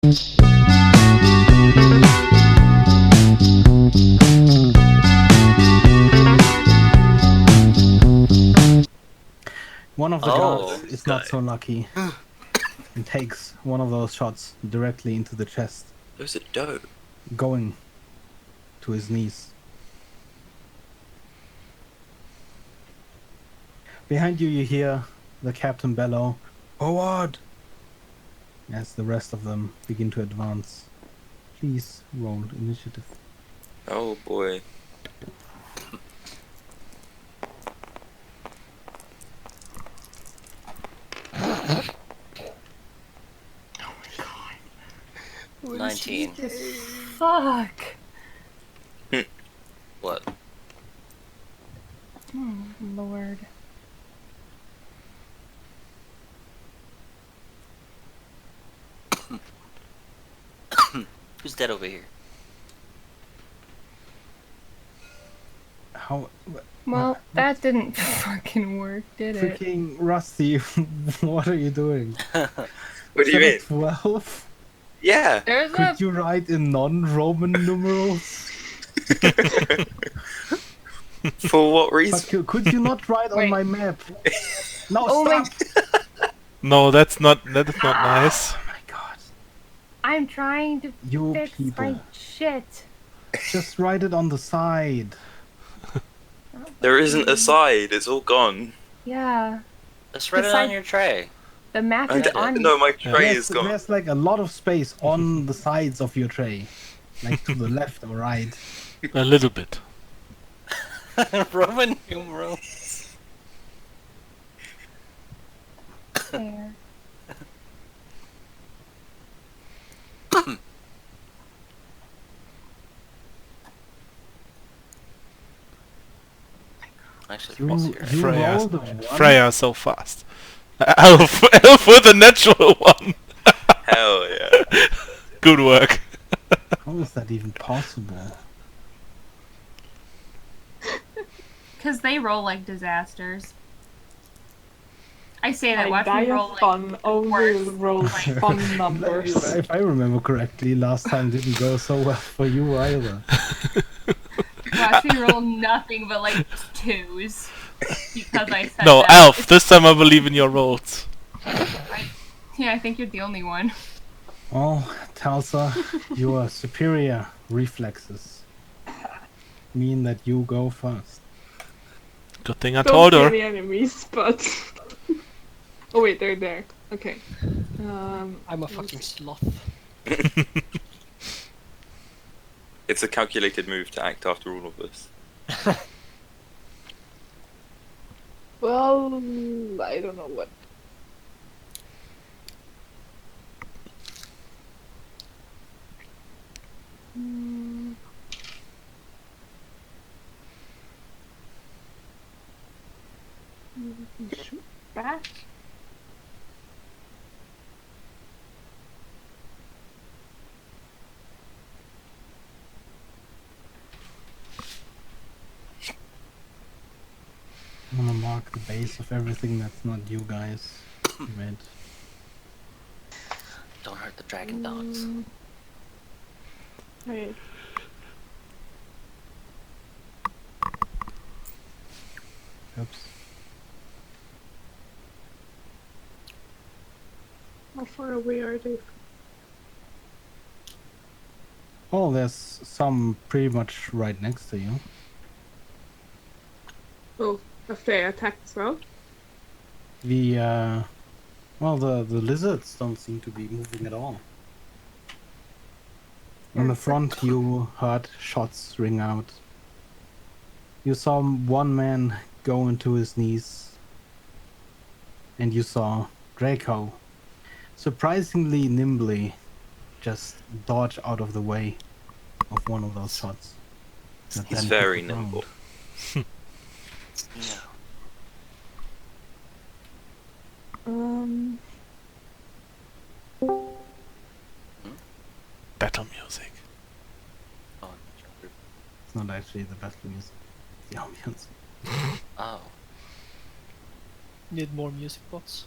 One of the guards is not so lucky and takes one of those shots directly into the chest. Those are dope. Going to his knees. Behind you, you hear the captain bellow, "Forward!" as the rest of them begin to advance. Please roll initiative. Oh boy. Oh my god. 19. Fuck. What? Oh, Lord. Who's dead over here? How? Well, that didn't fucking work, did it? Freaking Rusty, what are you doing? What do you mean? 12? Yeah. There's Could you write in non-Roman numerals? For what reason? But could you not write on my map? No, Oh stop! No, that is not nice. Oh my god. I'm trying to You fix people. my shit. Just write it on the side. There isn't a side, it's all gone. Yeah. Just write it on your tray. The map is on. No, my tray is gone. There's like a lot of space on the sides of your tray. Like to the left or right. A little bit. Roman numerals. There. Actually, you rolled a 1? Freya so fast. Elf with a natural one. Hell yeah. Good work. How is that even possible? Because they roll like disasters. I say that, watch die me of roll like fun, only roll fun numbers. If I remember correctly, last time didn't go so well for you either. watch me roll nothing but like 2s. Because I said No, that. Elf, this time I believe in your rolls. Yeah, I think you're the only one. Oh, Talsa, your superior reflexes mean that you go first. Good thing I Don't told see her. any enemies, but... oh wait, they're there. Okay. I'm a fucking sloth. It's a calculated move to act after all of this. Well, I don't know what. Shoot back. I'm gonna mark the base of everything that's not you guys. Red. Don't hurt the dragon dogs. Wait. Oops. How far away are they? Oh, there's some pretty much right next to you. Oh, have they attacked as well? The well, the lizards don't seem to be moving at all. In the front, you heard shots ring out. You saw one man go into his knees, and you saw Draco, surprisingly nimbly, just dodge out of the way of one of those shots. that He's then very hit the ground. nimble. Yeah. Battle music. Oh. It's not actually the best music. It's the ambience. Oh. Need more music bots.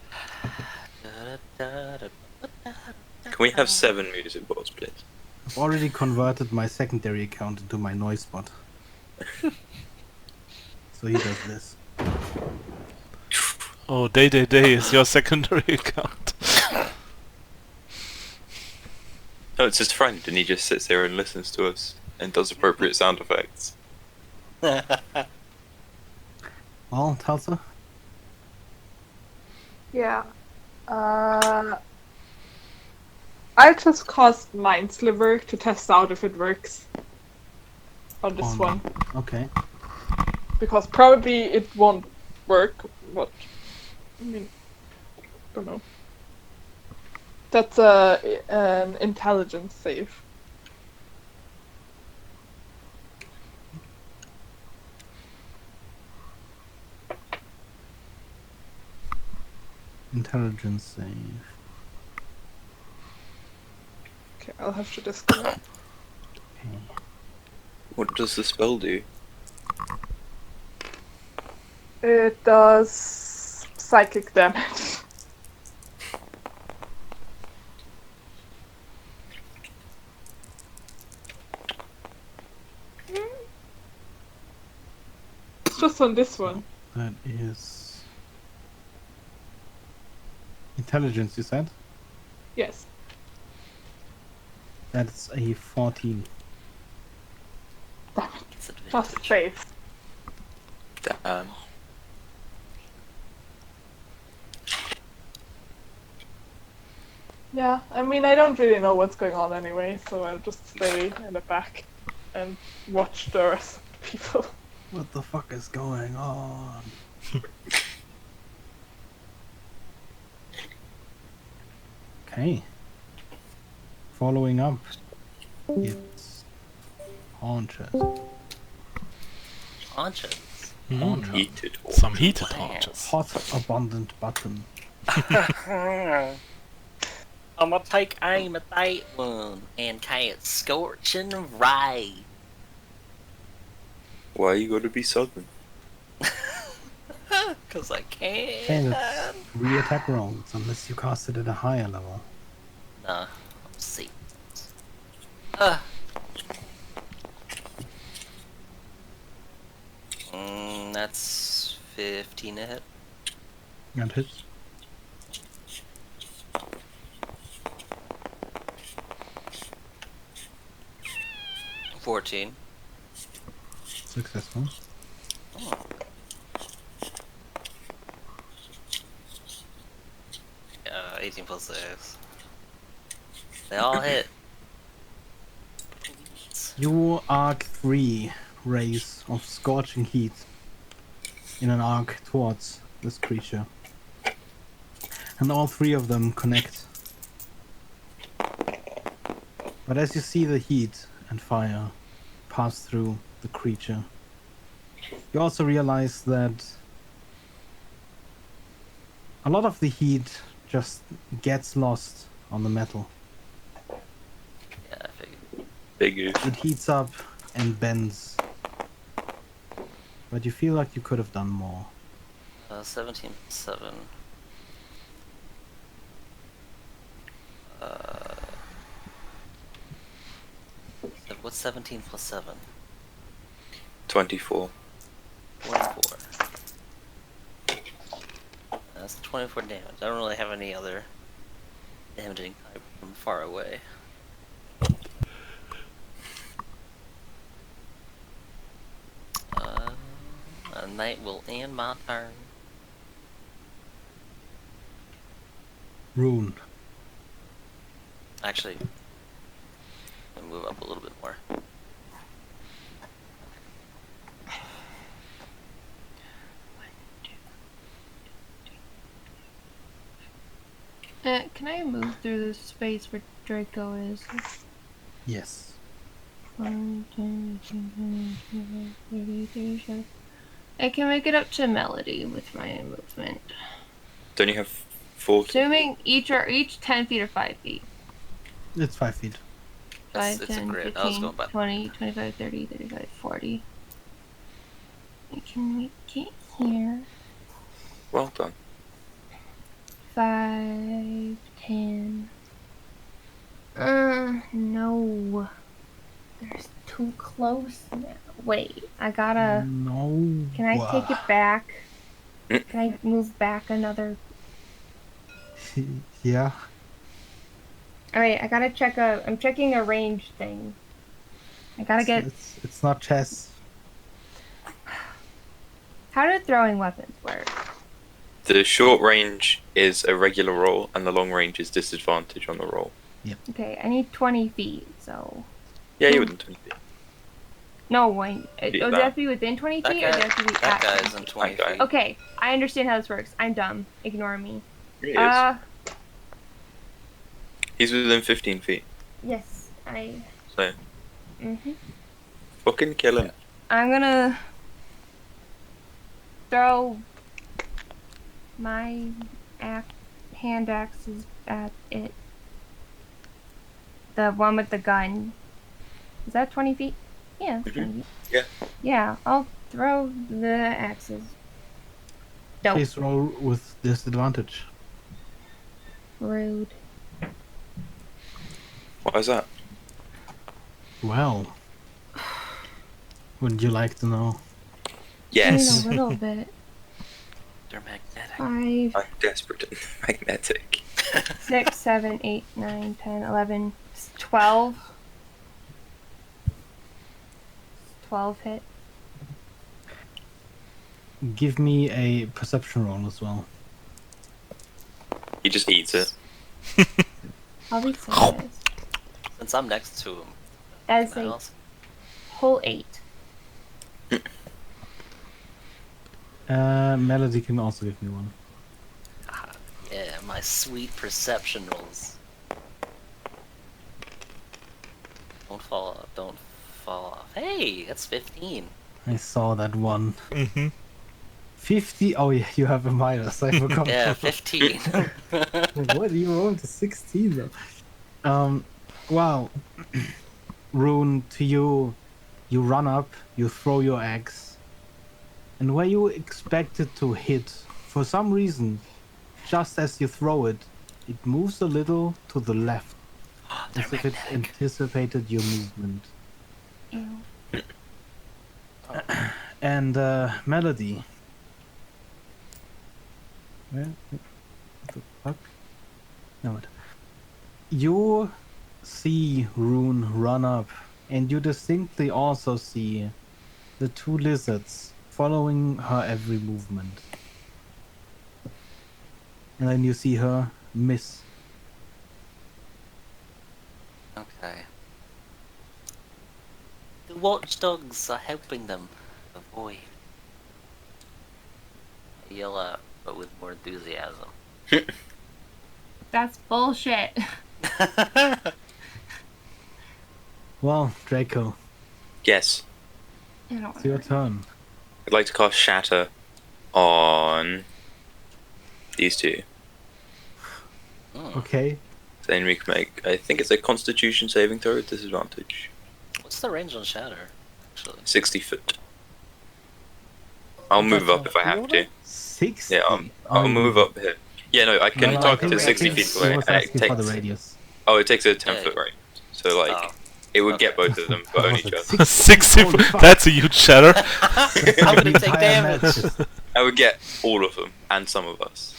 Can we have 7 music boards, please? I've already converted my secondary account into my noise bot. So he does this. Oh, day is your secondary account. No, it's his friend, and he just sits there and listens to us and does appropriate sound effects. Well, Tulsa? Yeah. I'll just cast Mind Sliver to test out if it works on this On- one. Okay. Because probably it won't work, but I mean, don't know. That's an intelligence save. Intelligence save. Okay, I'll have to disconnect. Okay. What does the spell do? It does psychic damage. It's just on this one. That is... Intelligence, you said? Yes. That's a 14. Damn it. Just safe. Damn. Yeah, I mean, I don't really know what's going on anyway, so I'll just stay in the back and watch the rest of the people. What the fuck is going on? Okay. Following up. It's haunches. Haunches. Haunches. Heated. Some heated haunches. Hot, abundant button. I'm gonna take aim at that one and cast Scorching Ray. Why you gotta be southern? Cause I Okay, can. that's 3 attack rolls, unless you cast it at a higher level. Nah, let's see. That's 15 to hit. And hits. — 14. Successful. 18 plus 6. They all hit. You arc 3 rays of scorching heat in an arc towards this creature. And all 3 of them connect. But as you see the heat and fire pass through the creature, you also realize that a lot of the heat just gets lost on the metal. Yeah, I figured. Big oof. It heats up and bends. But you feel like you could have done more. 17 plus 7. What's 17 plus 7? 24. 24. That's 24 damage. I don't really have any other damaging type from far away. A night will end my turn. Rune. Actually, I'll move up a little bit more. Can I move through the space where Draco is? Yes. 1, 10, 15, 20, 30, 35. I can make it up to Melody with my movement. Don't you have 40? Assuming each 10 feet or 5 feet. It's 5 feet. 5, It's a 10, grid. I was 15, going by 20, 25, 30, 35, 40. I can make it here. Well done. 5, 10, No. They're too close now. Wait, I gotta. No. Can I take it back? Mm. Can I move back another? Yeah. Alright, I gotta check I'm checking a range thing. I gotta It's, get. it's not chess. How do throwing weapons work? The short range is a regular roll, and the long range is disadvantage on the roll. Okay, I need 20 feet, so. Yeah, you wouldn't 20 feet. No, Beat does it that. have to be within 20 That feet or does it have to be that at 20 guy's in feet? 20 That guy. feet. Okay, I understand how this works. I'm dumb. Ignore me. Here he is. He's within 15 feet. Yes, So, Mm-hmm. fucking kill him. I'm gonna throw my hand axes at it. The one with the gun. Is that 20 feet? Yeah, that's 20 feet. Yeah. Yeah, I'll throw the axes. Dope. Please roll with disadvantage. Rude. Why is that? Well, would you like to know? Yes. I mean, a little bit. They're magnetic. 5, I'm desperate and magnetic. 6, 7, 8, 9, 10, 11, 12. 12 hit. Give me a perception roll as well. He just eats it. I'll be serious. Since I'm next to him. That is Anyone a else? whole 8. Melody can also give me one. Yeah, my sweet perception rolls. Don't fall off. Don't fall off. Hey, that's 15. I saw that one. Mm-hmm. 50. Oh yeah, you have a minus. I forgot. Yeah, 15. What? You rolled a 16 though. Wow. Rune, to you, you run up, you throw your axe, and where you expect it to hit, for some reason, just as you throw it, it moves a little to the left, They're as if it magnetic. anticipated your movement. Ew. And Melody. Where? What the fuck? No. You see Rune run up, and you distinctly also see the two lizards following her every movement. And then you see her miss. Okay. The watchdogs are helping them avoid. I yell out, but with more enthusiasm. That's bullshit. Well, Draco, Yes. I don't it's your know. turn. I'd like to cast Shatter on these two. Okay. Then we can make, I think it's a Constitution saving throw at disadvantage. What's the range on Shatter, actually? 60 foot. I'll move up if I have to. 60. Yeah, I'll move up here. Yeah, no, I can No, target I to think 60 feet he away. was and it asking for the takes, radius. oh, it takes a 10 Yeah. foot range. So, like, Oh. it would Okay. get both of them, but only just. 60. Holy fuck. That's a huge shatter. How many take Entire damage? match. I would get all of them, and some of us.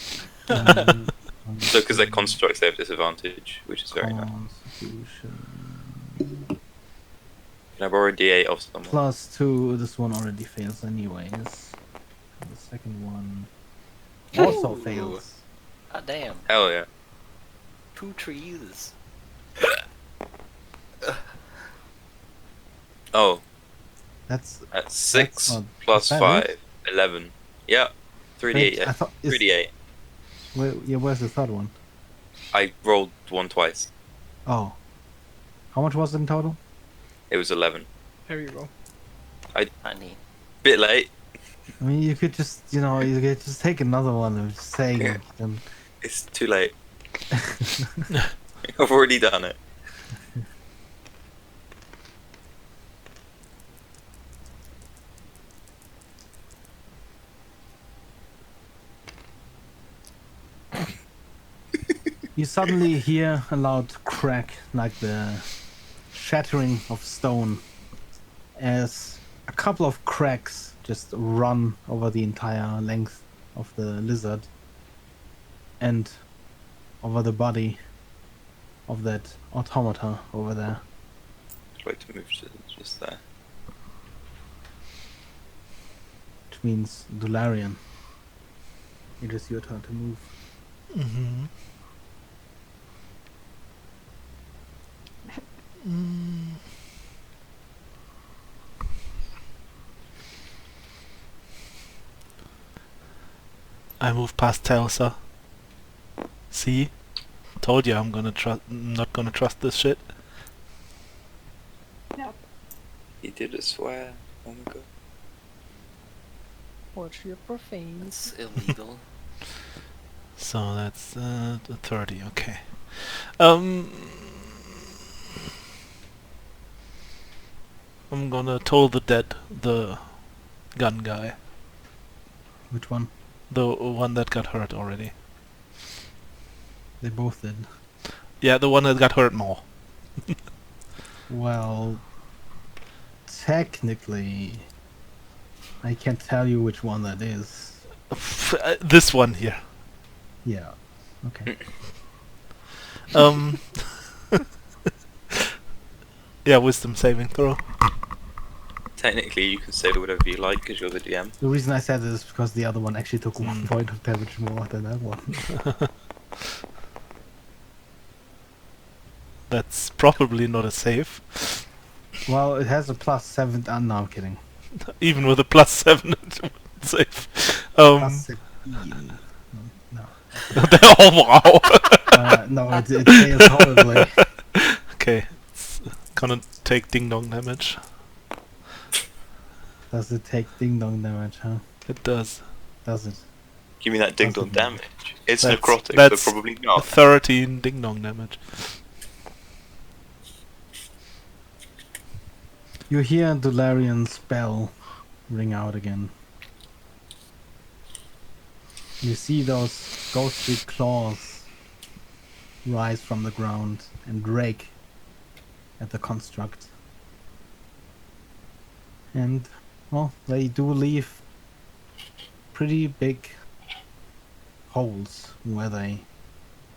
Um, So, because they're constructs, they have disadvantage, which is very nice. Constitution. Can I borrow a d8 off someone? +2. This one already fails anyways. And the second one also Ooh. fails. God damn. Hell yeah. 2 trees. Oh, That's that's 6 not plus bad. 5, 11. Yeah, 3d8, Wait, yeah. I thought is, 3d8. where's the third one? I rolled one twice. Oh, how much was it in total? It was 11. There you go. Honey. Bit late. I mean, you could just, you could just take another one. I'm just saying. Yeah. Then... It's too late. I've already done it. You suddenly hear a loud crack, like the shattering of stone, as a couple of cracks just run over the entire length of the lizard and over the body of that automata over there. Wait to move to just there. Which means Dularian. It is your turn to move. Mm-hmm. I move past Telsa. See? Told you I'm not gonna trust this shit. He did a swear. Oh my god. Watch your profane. It's illegal. So that's the 30, okay. I'm gonna toll the dead, the gun guy. Which one? The one that got hurt already. They both did. Yeah, the one that got hurt more. Well, technically, I can't tell you which one that is. This one here. Yeah. Okay. Um. Yeah, wisdom saving throw. Technically, you can say whatever you like because you're the DM. The reason I said it is because the other one actually took 1 point of damage more than that one. That's probably not a save. Well, it has a +7. No, I'm kidding. Even with a +7 it wouldn't save. +17. No. Oh wow. No, it fails horribly. Okay, it's gonna take ding dong damage. Does it take ding dong damage, huh? It does. Does it? Give me that ding dong damage. It's That's- necrotic, that's but probably not. 13 ding dong damage. You hear Dularian's bell ring out again. You see those ghostly claws rise from the ground and rake at the construct. And, well, they do leave pretty big holes where they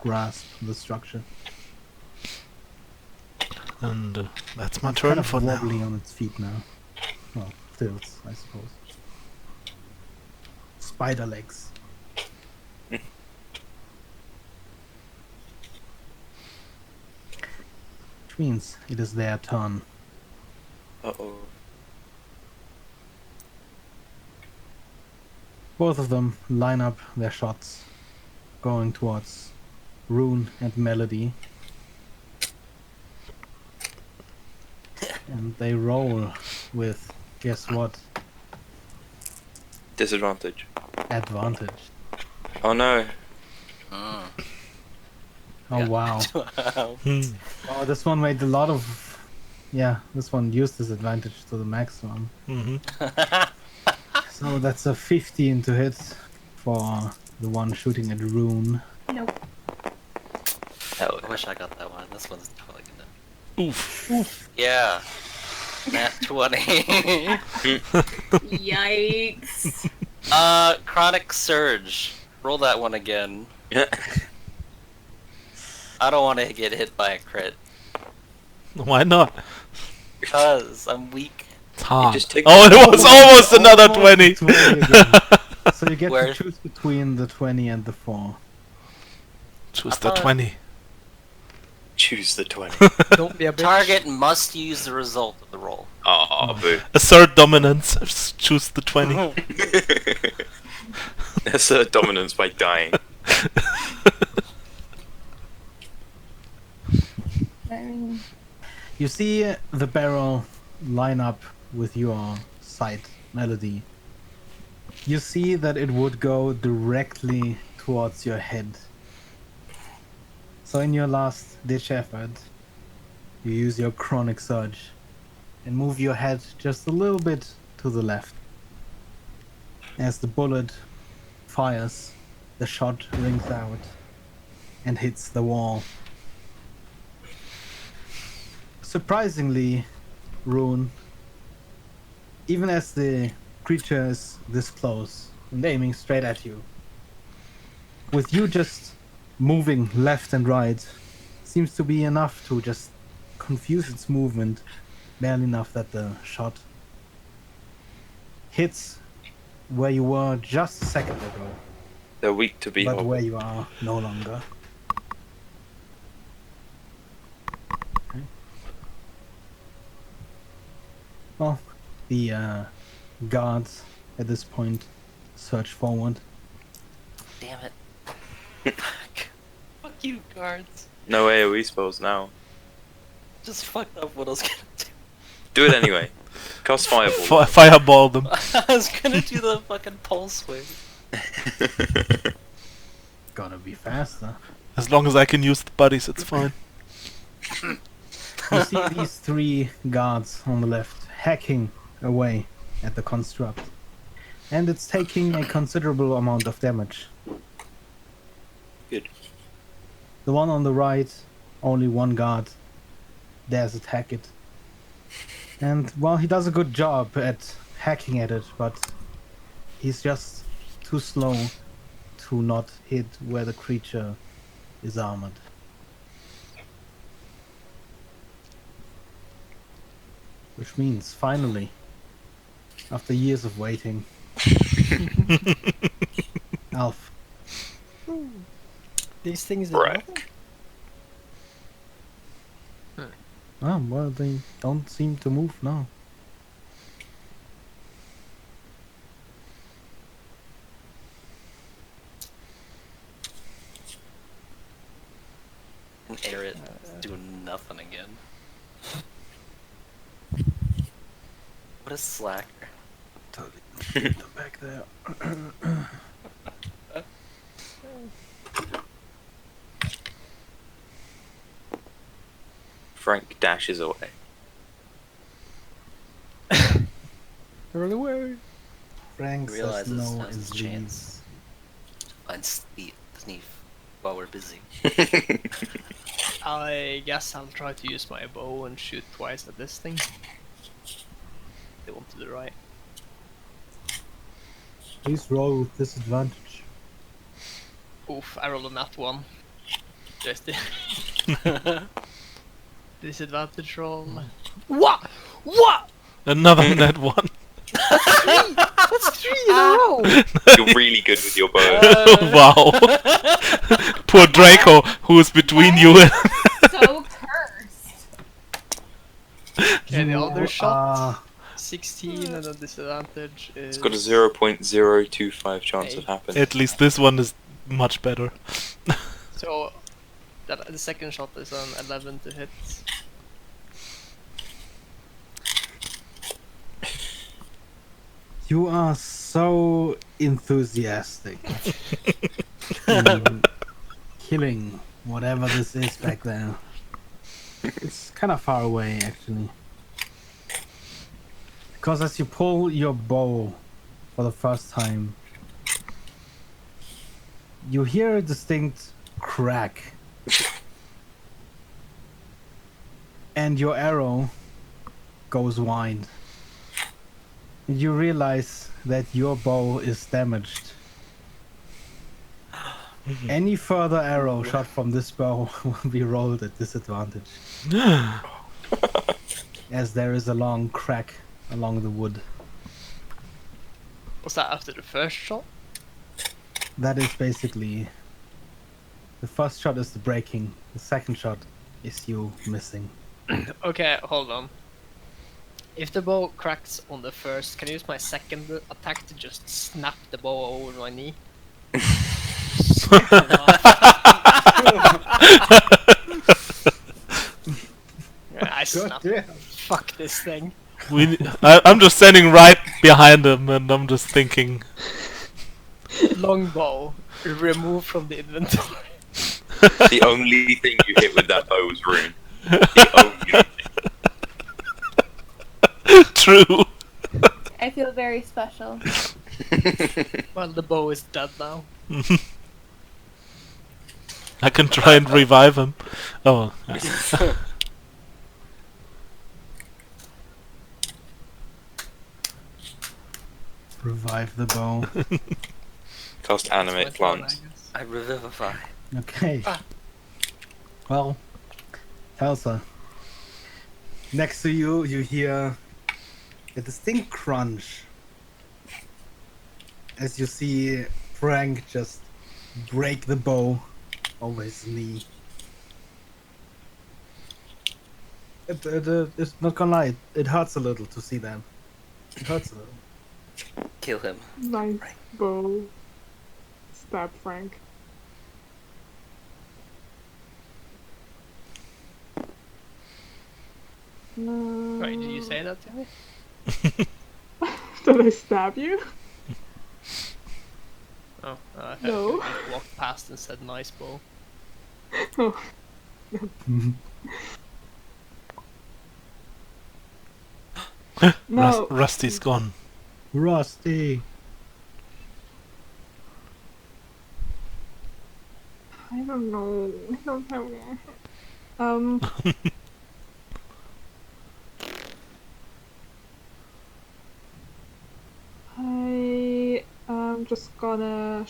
grasp the structure. And that's my It's turn kind of for now. wobbly on its feet now. Well, tilts, I suppose. Spider legs. Which means it is their turn. Uh-oh. Both of them line up their shots, going towards Rune and Melody. And they roll with, guess what? Disadvantage. Advantage. Oh no. Mm. Oh Yeah. wow. Wow. Oh, this one made a lot of... Yeah, this one used this advantage to the maximum. So that's a 15 to hit for the one shooting at Rune. Nope. Hell I wish I got that one. This one's totally good. Oof. Yeah. Nat 20. Yikes. Chronic Surge. Roll that one again. Yeah. I don't want to get hit by a crit. Why not? Because I'm weak. It's hard. just take Oh, the- it was almost another Almost 20. 20 again. So you get Where- to choose between the 20 and the 4. Choose I the thought- 20. Choose the 20. Don't be a bitch. Target must use the result of the roll. Oh, boo. Assert dominance. Choose the 20. Assert dominance by dying. I mean, You see the barrel line up with your sight, Melody. You see that it would go directly towards your head. So in your last ditch effort, you use your chronic surge and move your head just a little bit to the left. As the bullet fires, the shot rings out and hits the wall. Surprisingly, Rune, even as the creature is this close and aiming straight at you, with you just moving left and right, seems to be enough to just confuse its movement, barely enough that the shot hits where you were just a second ago, They're weak to be but where you are no longer. Okay. Well, the guards at this point surge forward. Damn it. Fuck you, guards. No AoE spells now. Just fucked up what I was gonna do. Do it anyway. Cast Fireball. Fireball them. I was gonna do the fucking pulse wave. Gotta be faster. As long as I can use the buddies, it's fine. You see these three guards on the left hacking away at the construct, and it's taking a considerable amount of damage. Good. The one on the right, only one guard dares attack it. And, well, he does a good job at hacking at it, but he's just too slow to not hit where the creature is armored. Which means, finally, after years of waiting, Alf. These things did Right. nothing? Oh, well, they don't seem to move now. Air it, doing nothing again. What a slacker. Totally get them back there. Frank dashes away. Run away! Frank Realize says this no has is a chance. Find Sneef while we're busy. I guess I'll try to use my bow and shoot twice at this thing. The one to the right. Please roll with disadvantage. Oof, I rolled a nat 1. Just disadvantage roll. What? What? Another net one. That's 3 in a row! You're really good with your bow. Wow. Poor Draco, who's between you and... So cursed. Okay, the other shot. Ah, 16 and the disadvantage is... It's got a 0.025 chance of happening. At least this one is much better. So, the second shot is an 11 to hit. you are so enthusiastic in killing whatever this is back there. It's kind of far away, actually. Because as you pull your bow for the first time, you hear a distinct crack. And your arrow goes wide. And you realize that your bow is damaged. Any further arrow shot from this bow will be rolled at disadvantage. As there is a long crack along the wood. Was that after the first shot? That is basically... The first shot is the breaking. The second shot is you missing. Okay, hold on. If the bow cracks on the first, can I use my second attack to just snap the bow over my knee? I snap. Fuck this thing. I'm just standing right behind him and I'm just thinking... Longbow, remove from the inventory. The only thing you hit with that bow was Rune. The only thing. True. I feel very special. Well, the bow is dead now. I can try and revive him. Oh. Revive the bow. Cast animate My turn, plants. I guess. I revivify. Okay. Ah. Well, Elsa. Next to you, you hear a distinct crunch as you see Frank just break the bow over his knee. It's not gonna lie, it hurts a little to see that. It hurts a little. Kill him. Nice bow. Stab Frank. Wait, did you say that to me? Did I stab you? Oh, I thought No. you just walked past and said nice bow. Oh. No. Rusty's gone. Rusty! I don't know. I don't have one. I am just gonna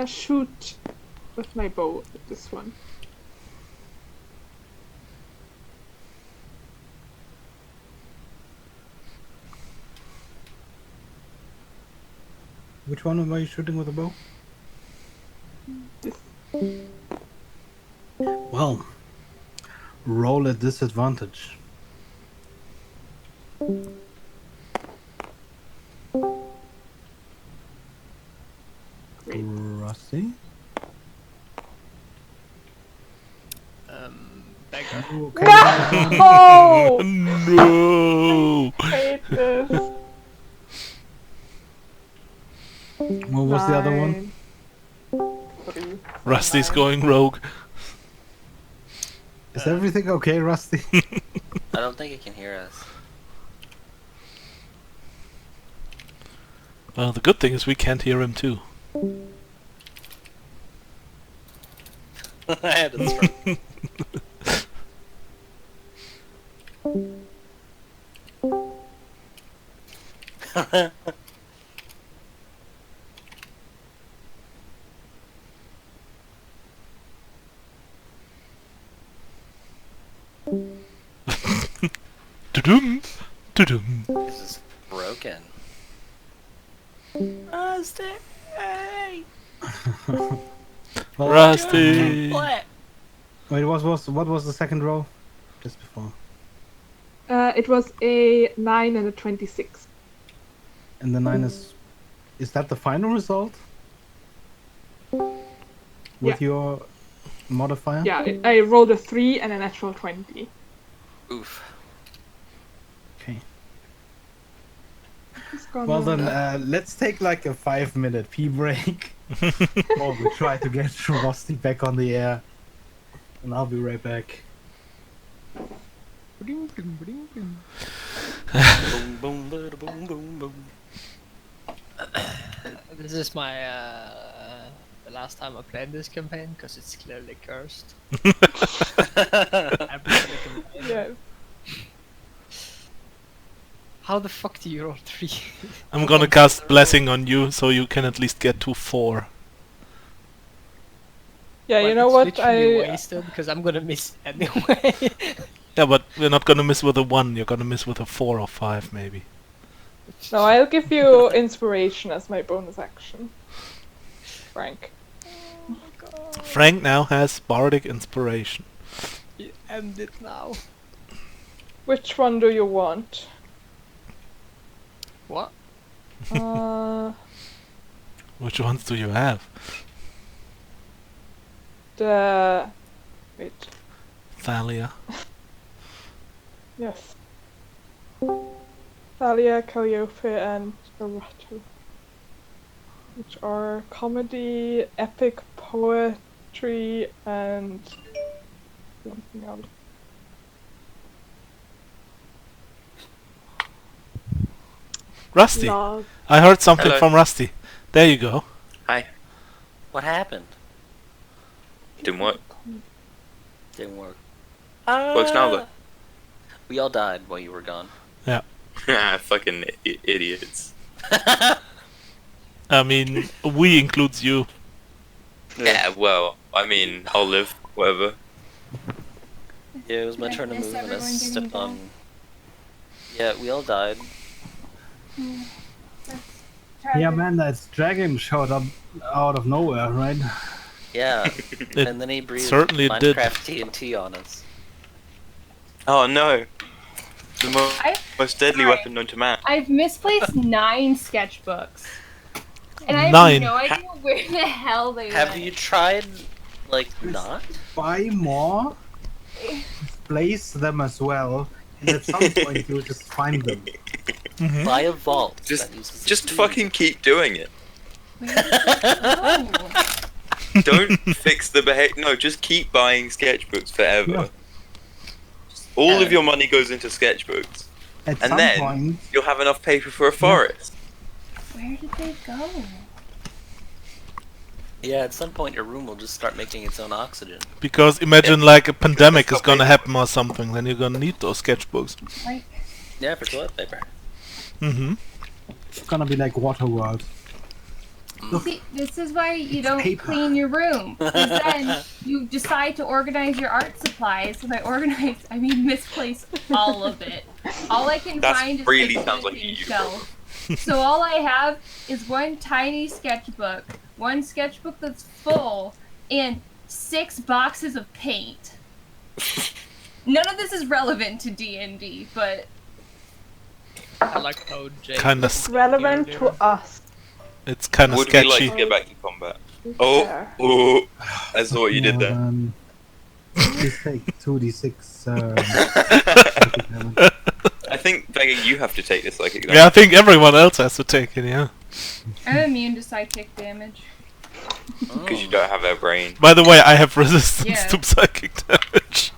shoot with my bow at this one. Which one am I shooting with a bow? This. Well, roll at disadvantage. Great. Rusty? Beggar. Okay. No! No! I hate this. What was the other one? 3. Rusty's 9. going rogue. Is everything okay, Rusty? I don't think it can hear us. Well, the good thing is we can't hear him too. I had to throw. Tudum! Tudum! This is broken. Rusty! Well, Rusty! What? wait, what was the second roll? Just before. It was a 9 and a 26. And the 9 is that the final result? With your modifier? Yeah, I rolled a 3 and a natural 20. Oof. Okay. It's gonna- Well then, let's take like a 5-minute pee break. While we try to get Rusty back on the air. And I'll be right back. Boom, boom, boom, boom, boom, boom. This is my the last time I played this campaign because it's clearly cursed. Every other campaign. Yes. How the fuck do you roll 3? I'm gonna cast Blessing on you so you can at least get to 4. Yeah, you know what? Wasted because I'm gonna miss anyway. Yeah, but we're not gonna miss with a 1, you're gonna miss with a 4 or 5 maybe. No, I'll give you inspiration as my bonus action. Frank. Frank now has Bardic Inspiration. You end it now. Which one do you want? What? Which ones do you have? Wait. Thalia. Yes. Thalia, Calliope, and Erato. Which are comedy, epic poetry, and something else. Rusty! Love. I heard something Hello. from Rusty. There you go. Hi. What happened? Didn't work. Didn't work. Works now though. We all died while you were gone. Fucking idiots. I mean, we includes you. Yeah, well, I mean, I'll live, whatever. Yeah, it was my I turn to miss move and I everyone getting stepped on. Yeah, we all died. Yeah, man, that dragon showed up out of nowhere, right? Yeah, It and then he breathed certainly did. Minecraft TNT on us. Oh no! The I- most deadly Alright. weapon known to man. I've misplaced 9 sketchbooks. And I have 9. no idea where the hell they Have went. you tried, like, not? Buy more, place them as well, and at some point you'll just find them. Mhm. Buy a vault. Just- that uses Just speed. fucking keep doing it. Where did they go? Don't fix the behavior. No, just keep buying sketchbooks forever. Yeah. All of your money goes into sketchbooks. At And some then- point, You'll have enough paper for a forest. Where did they go? Yeah, at some point your room will just start making its own oxygen. Because imagine like a pandemic is Stop gonna making- happen or something, then you're gonna need those sketchbooks. Like, Yeah, for toilet paper. Mm-hmm. it's gonna be like Waterworld. see, this is why you don't paper. clean your room. Because then you decide to organize your art supplies. And by organize, I mean misplace all of it. All I can That find is really the sounds like painting you, shelf. So all I have is one tiny sketchbook, one sketchbook that's full, and 6 boxes of paint. None of this is relevant to D&D, but I like how Jake. Kinda is Relevant here, to us. It's kinda Would we like sketchy. to get back to combat? There. Oh, I saw what you did there. Please take 2d6. I think, Vega, you have to take this psychic Yeah, I think everyone else has to take it, yeah. I'm immune to psychic damage. because you don't have their brain. By the way, I have resistance Yeah. to psychic damage.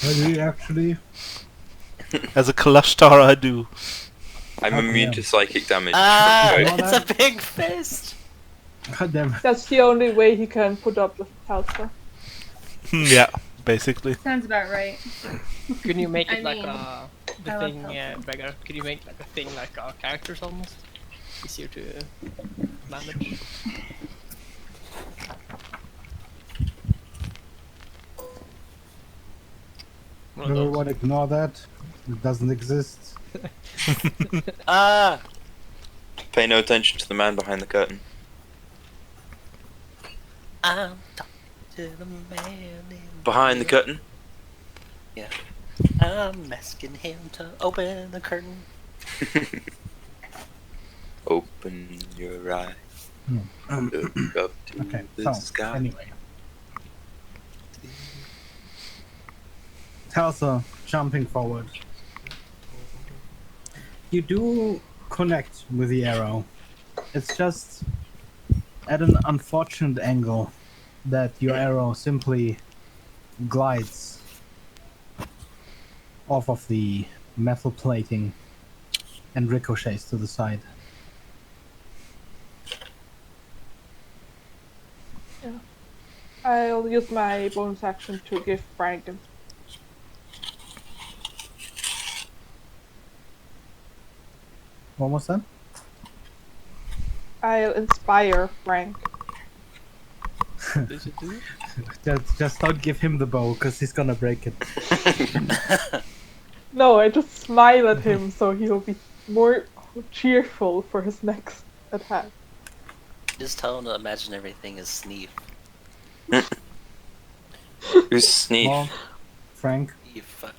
Really, actually? As a Kalashtar, I do. I'm Okay. immune to psychic damage. Ah, Right. Well, it's a big fist! God damn. That's the only way he can put up with Talsa. Yeah, basically. Sounds about right. Can you make I it like mean, the I love thing, Help. Beggar? Can you make like a thing like characters almost? Easier to manage. One of those. Everyone ignore that. It doesn't exist. Ah! Pay no attention to the man behind the curtain. I'm talking to the man in Behind the curtain? I'm asking him to open the curtain. Open your eye. Look up to Okay, the so, sky. anyway. Telsa, jumping forward. You do connect with the arrow. It's just at an unfortunate angle that your arrow simply glides off of the metal plating and ricochets to the side. I'll use my bonus action to give Frank a What was that? I'll inspire Frank. Does it do it? Just don't give him the bow, because he's gonna break it. No, I just smile at him so he'll be more cheerful for his next attack. Just tell him to imagine everything is Sneef. Who's Sneef? Well, Frank, You fuck.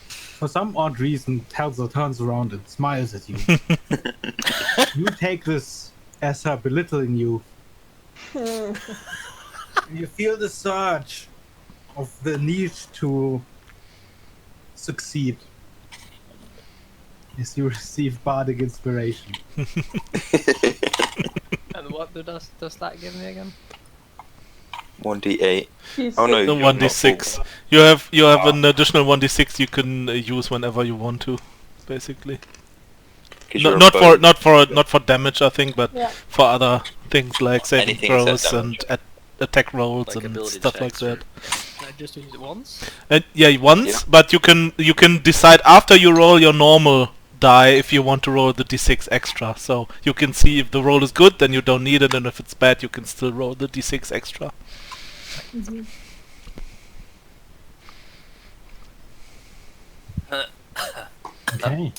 for some odd reason, Telsa turns around and smiles at you. You take this as her belittling you. You feel the surge of the need to succeed as you receive bardic inspiration. And what does that give me again? 1d8. He's Oh no, The you're not 1d6. full. You have an additional 1d6 you can use whenever you want to, basically. 'Cause No, you're a not for bone. not for damage, I think, but Yeah. for other things like saving Anything except throws and damage. attack rolls Like and ability stuff like checks that. Can I just use it once? And yeah, once, Yeah. but you can decide after you roll your normal die if you want to roll the d6 extra. So you can see if the roll is good, then you don't need it, and if it's bad, you can still roll the d6 extra. Okay.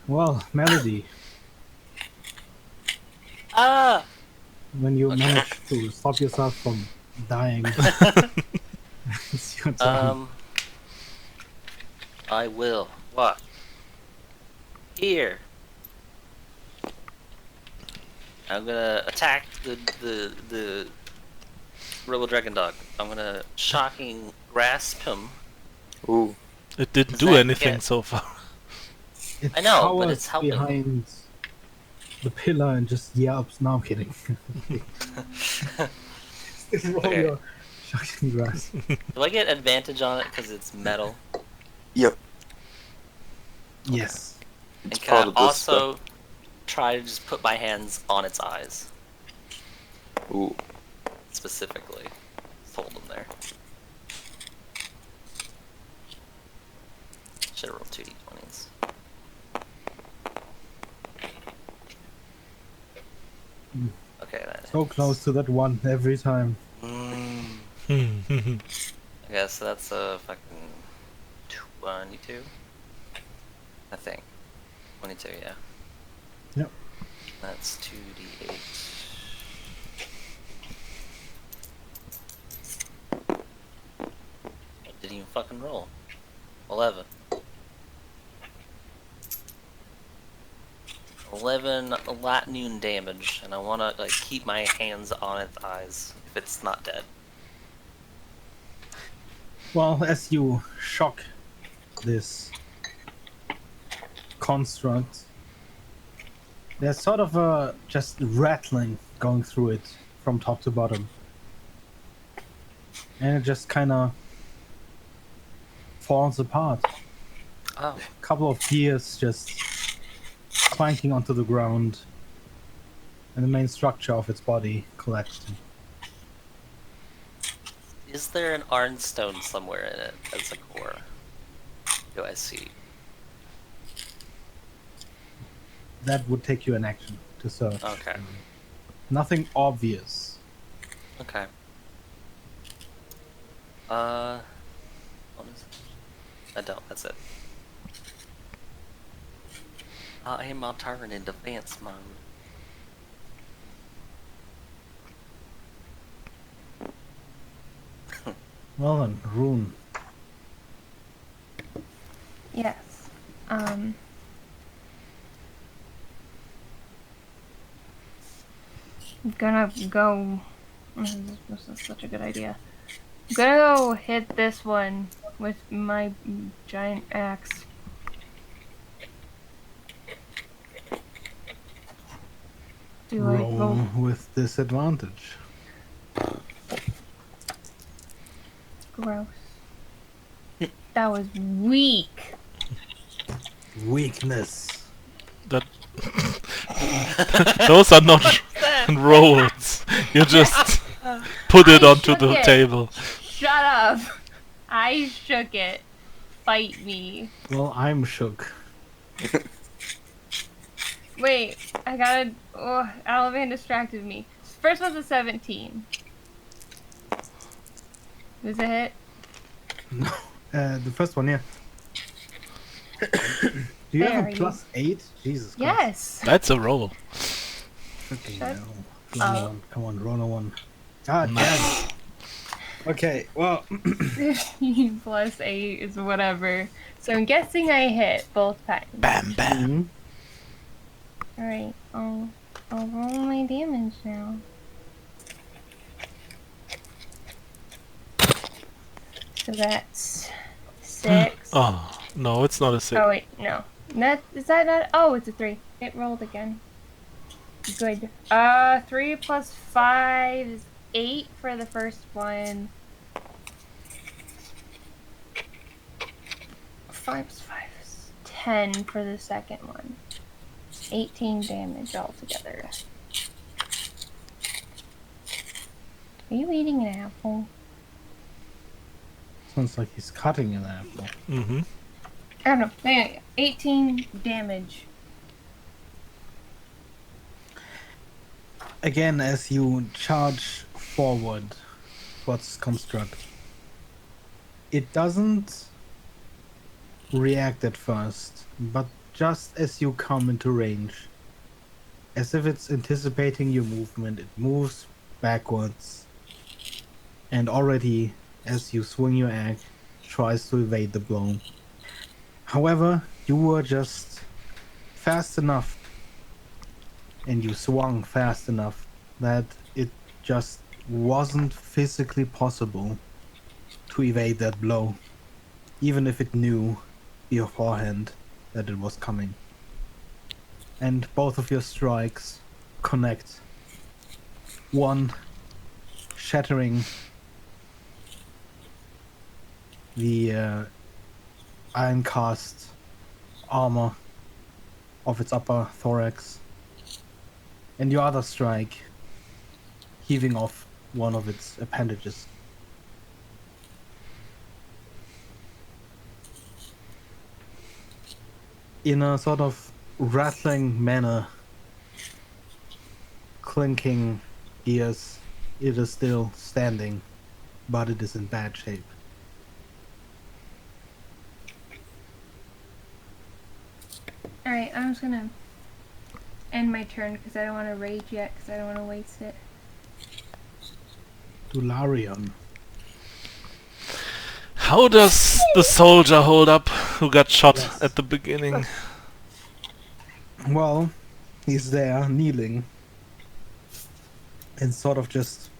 Well, Melody, Ah! when you Okay. manage to stop yourself from dying, it's your turn. I will. What? Here. I'm gonna attack the Robo Dragon Dog. I'm gonna shocking grasp him. Ooh. It didn't Does do that anything get- so far. It I know, but cowers it's helping. behind the pillar and just yelps. No, I'm kidding. Just roll Okay. your shocking grasp. Do I get advantage on it because it's metal? Yep. Yes. And It's can part I of this also try to just put my hands on its eyes Ooh. specifically? Just hold them there. Should have rolled 2d20s. Okay, that So hits. close to that one every time. Okay, so that's a fucking 22. I think 22, yeah. Yep. That's 2d8. Didn't even fucking roll. 11. 11 lat noon damage, and I wanna like keep my hands on its eyes if it's not dead. Well, as you shock this construct, there's sort of a just rattling going through it from top to bottom. And it just kind of falls apart. Oh, A couple of gears just clanking onto the ground, and the main structure of its body collapsed. is there an Arnstone somewhere in it as a core? Do I see? That would take you an action to search. Okay. Nothing obvious. Okay. What is it? I don't. That's it. I am on turn in defense mode. Well then, Rune. Yes. I'm gonna go. This is such a good idea. I'm gonna go hit this one with my giant axe. Do I Roll roll? with disadvantage. Gross. That was weak. Weakness. That those are not rolls. You just put it I onto shook the it. table. Shut up. I shook it. Fight me. Well, I'm shook. Wait, I gotta. Oh, Alavan distracted me. First one's a 17. Does it hit? No. The first one, yeah. Do you There, have a you- +8? Jesus Christ. Yes. That's a roll. Freaking Shut hell. Roll up. one. Come on, roll a one. God damn Nice. it. Okay, well, 15 plus 8 is whatever. So I'm guessing I hit both times. Bam, bam. Alright, I'll roll my damage now. So that's 6. Oh, no, it's not a 6. Oh wait, no. Is that not? Oh, it's a 3. It rolled again. Good. 3 plus 5 is 8 for the first one. 5 plus 5 is 10. 10 for the second one. 18 damage altogether. Are you eating an apple? Sounds like he's cutting an apple. Mm-hmm. I don't know. Anyway, 18 damage. Again, as you charge forward towards this construct, it doesn't react at first, but just as you come into range, as if it's anticipating your movement, it moves backwards, and already as you swing your egg, tries to evade the blow. However, you were just fast enough, and you swung fast enough that it just wasn't physically possible to evade that blow, even if it knew beforehand that it was coming. And both of your strikes connect. One shattering the iron cast armor of its upper thorax, and your other strike heaving off one of its appendages. In a sort of rattling manner, clinking gears, it is still standing, but it is in bad shape. Alright, I'm just gonna end my turn because I don't want to rage yet because I don't want to waste it. Dularion. How does the soldier hold up who got shot at the beginning? Well, he's there, kneeling, and sort of just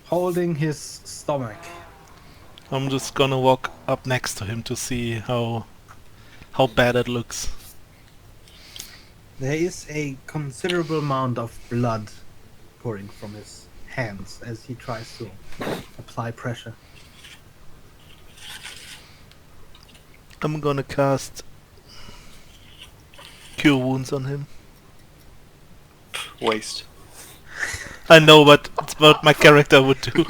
holding his stomach. I'm just gonna walk up next to him to see how bad it looks. There is a considerable amount of blood pouring from his hands as he tries to apply pressure. I'm gonna cast Cure Wounds on him. Waste. I know, but it's what my character would do.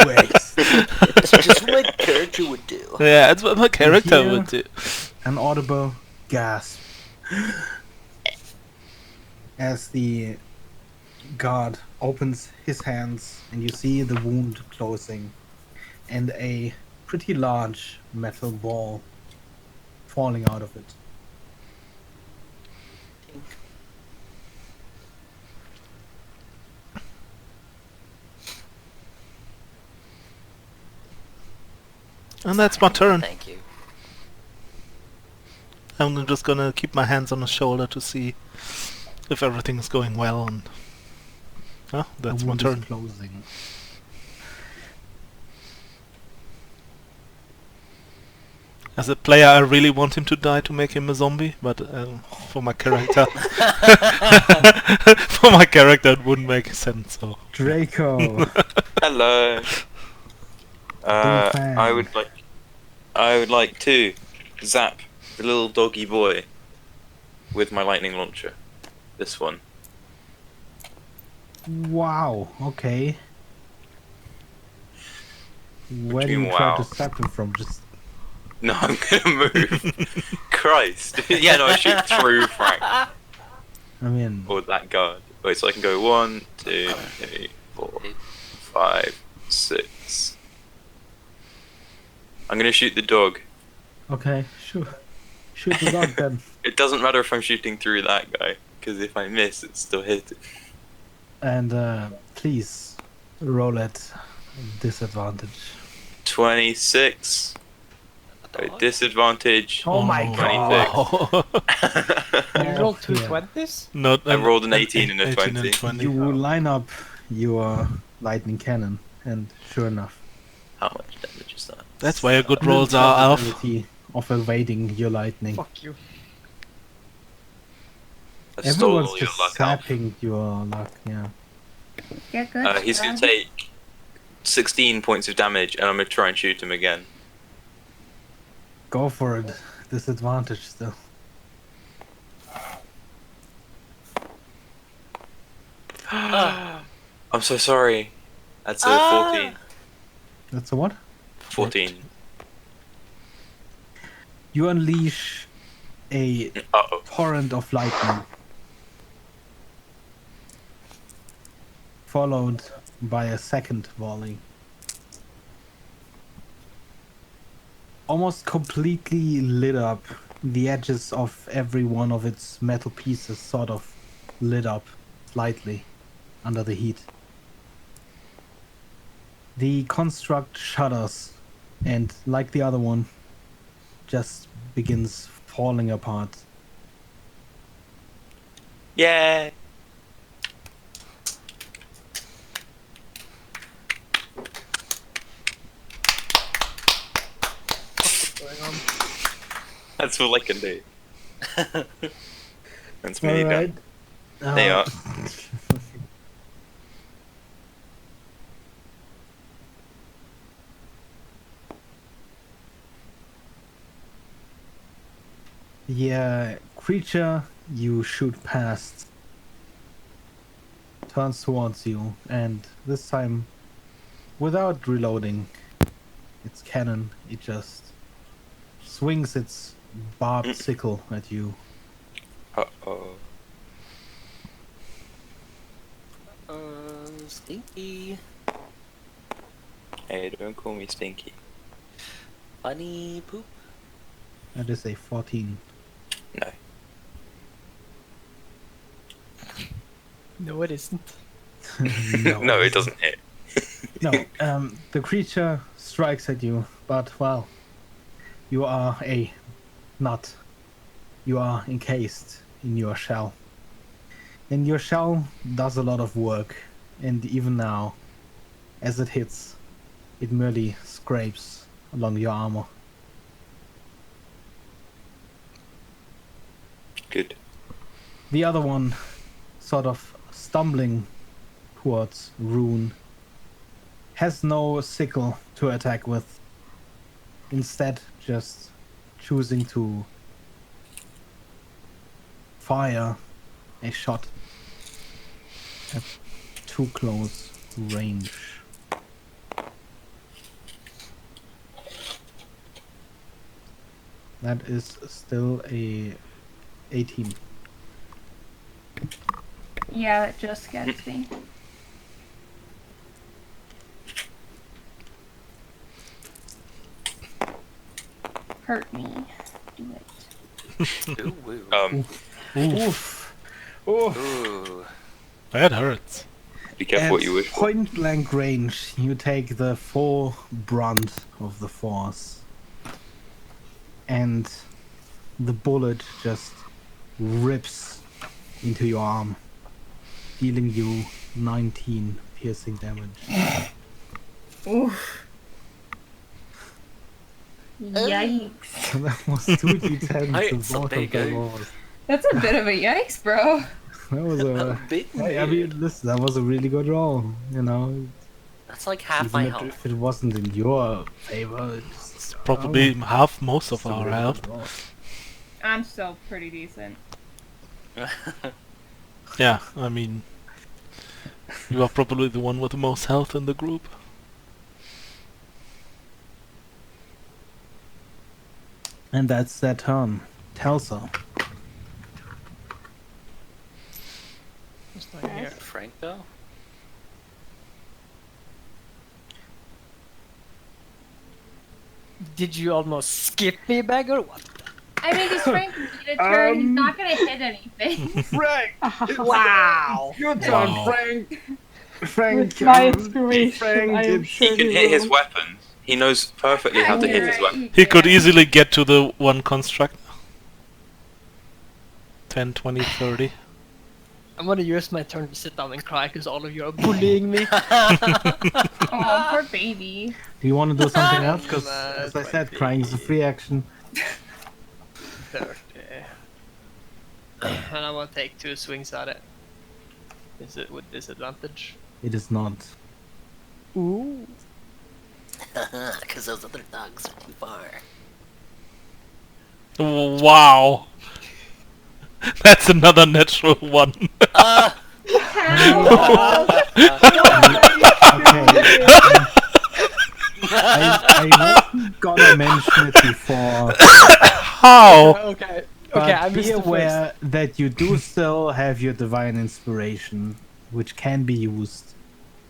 Wait. It's just what my character would do. Yeah, it's what my character Here- would do. An audible gasp as the guard opens his hands and you see the wound closing and a pretty large metal ball falling out of it. And that's my turn. Thank you. I'm just gonna keep my hands on his shoulder to see if everything's going well. And that's The my wound turn. is closing. As a player, I really want him to die to make him a zombie, but for my character, for my character, it wouldn't make sense. So Draco. Hello. fan. I would like to zap the little doggy boy with my lightning launcher. This one. Wow, okay. Where do do you you try wow? to stop him from? Just No, I'm gonna move. Christ. Yeah, no, I shoot through Frank. I mean, Or that guard. Wait, so I can go 1, 2, 3, 4, 5, 6. I'm gonna shoot the dog. okay, shoot the dog then. It doesn't matter if I'm shooting through that guy, because if I miss, it's still hitting. And please roll at disadvantage. 26. Wait, disadvantage. Oh my god! You rolled two Yeah. 20s? No, I rolled an 18 and a 18 20. and 20. You line up your lightning cannon, and sure enough, How much damage is that? That's where your good little rolls are, Alf. possibility of evading your lightning. Fuck you. I stole Everyone's all your just luck out. sapping your luck. Yeah. Get good. He's gonna take 16 points of damage, and I'm gonna try and shoot him again. Go for it. disadvantage still. I'm so sorry. That's a Ah! 14. That's a what? 14. You unleash a Uh-oh. torrent of lightning, followed by a second volley. Almost completely lit up. The edges of every one of its metal pieces sort of lit up slightly under the heat. The construct shudders and, like the other one, just begins falling apart. Yay! What's going on? That's all I can do. That's me Alright. done. They are. The creature you shoot past turns towards you, and this time, without reloading its cannon, it just swings its barbed sickle at you. Uh-oh. Stinky. Hey, don't call me Stinky. Funny poop. That is a 14. No. No, it isn't. No, it doesn't hit. No, the creature strikes at you, but, well, you are a nut. You are encased in your shell. And your shell does a lot of work, and even now, as it hits, it merely scrapes along your armor. Good. The other one, sort of stumbling towards Rune, has no sickle to attack with. Instead, just choosing to fire a shot at too close range. That is still a 18. Yeah, it just gets me. Hurt me. Do it. Ooh, woo. Oof. Oof. Ooh. That hurts. Be careful At what you wish for. point blank range, you take the full brunt of the force. And the bullet just rips into your arm, dealing you 19 piercing damage. Oof. Yikes. That was 2d10 Right, to so both there you of them go. rolls. That's a bit of a yikes, bro. That was a... Big Hey, I mean, listen, that was a really good roll, you know? That's like half my Even health. if it wasn't in your favor, It's probably half most of it's a our really health. good roll. I'm still pretty decent. Yeah, I mean, you are probably the one with the most health in the group. And that's their turn. Telsa. It's not here. Frank though? Did you almost skip me, beggar? What? I mean, he's Frank made a turn. He's not gonna hit anything. Frank! Wow! Your turn, Wow. Frank! Frank, With my um, inspiration, Frank, I am it's- sure He can hit his will. weapons. He knows perfectly how to hit his weapon. He could easily get to the one construct. 10, 20, 30. I'm gonna use my turn to sit down and cry because all of you are bullying me. Oh, poor baby. Do you want to do something else? Because, Nah, as I it's said, fine. crying is a free action. 30. And I'm gonna take 2 swings at it. Is it with disadvantage? It is not. Ooh. Because those other dogs are too far. Wow. That's another natural one. How? I wasn't gonna mention it before, How? Okay. but Okay, I be missed the first. aware that you do still have your divine inspiration, which can be used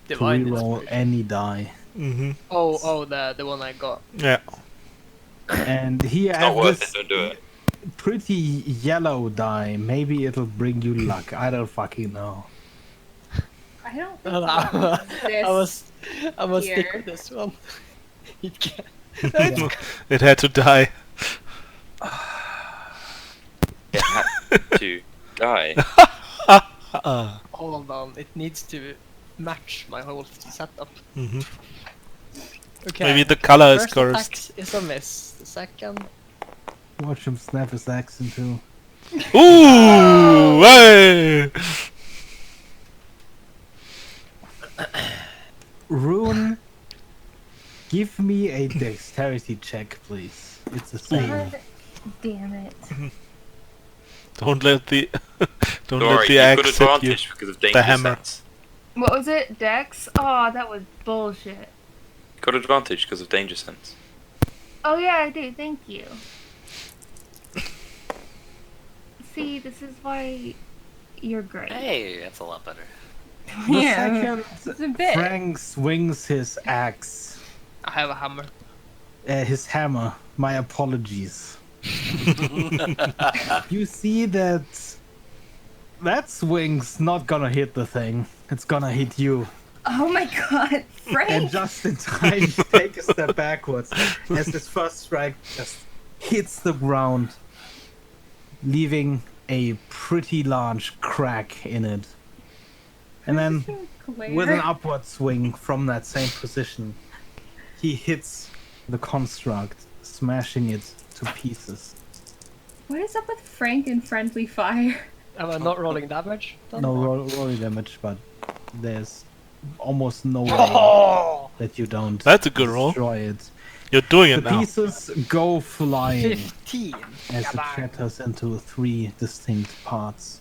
Divine to reroll inspiration. any die. Mm-hmm. Oh, the one I got. Yeah. And here I Not have worth this it. Don't do it. pretty yellow die. Maybe it'll bring you luck. I don't fucking know. I don't think I must stick here. with this one. It can. It had to die. It had to die. Hold on, it needs to match my whole setup. Mm-hmm. Okay. Maybe the color is First cursed. attack is a miss. The second. Watch him snap his axe into. Ooh! Hey! Rune, give me a dexterity check, please. It's a save. God damn it. Don't let the don't Don't let worry, the you've axe got hit you. advantage because of danger hammer. sense. What was it? Dex? Oh, that was bullshit. Got advantage because of danger sense. Oh yeah, I do. Thank you. See, this is why you're great. Hey, that's a lot better. The Yeah, it's a second bit. Frank swings his axe, I have a hammer. his hammer. My apologies. You see that swing's not gonna hit the thing. It's gonna hit you. Oh my god, And Frank! just in time, you take a step backwards as this first strike just hits the ground, leaving a pretty large crack in it. And then, with an upward swing from that same position, he hits the construct, smashing it to pieces. What is up with Frank and friendly fire? Am I not rolling damage? then? No rolling damage, but there's almost no way Oh! that you don't That's a good roll. destroy it. You're doing The it now. pieces go flying 15. as it shatters into 3 distinct parts.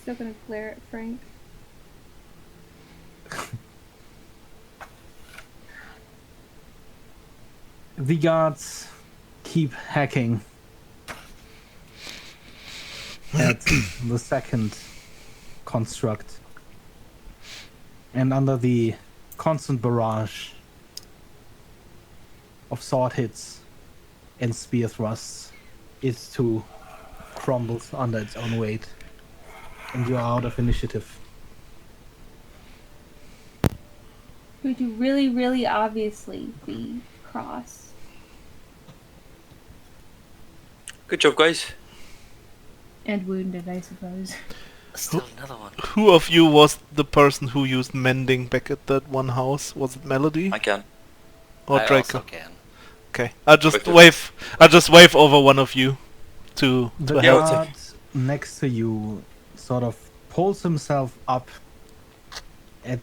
Still gonna glare at Frank. The guards keep hacking at the second construct. And under the constant barrage of sword hits and spear thrusts, it too crumbles under its own weight. And you are out of initiative. Would you really, really obviously be cross? Good job, guys. And wounded, I suppose. Still another one. Who of you was the person who used mending back at that one house? Was it Melody I can. or I Draco? also can. Okay, I'll just Both of wave over one of you to The Yeah, help. I'll guard next to you sort of pulls himself up at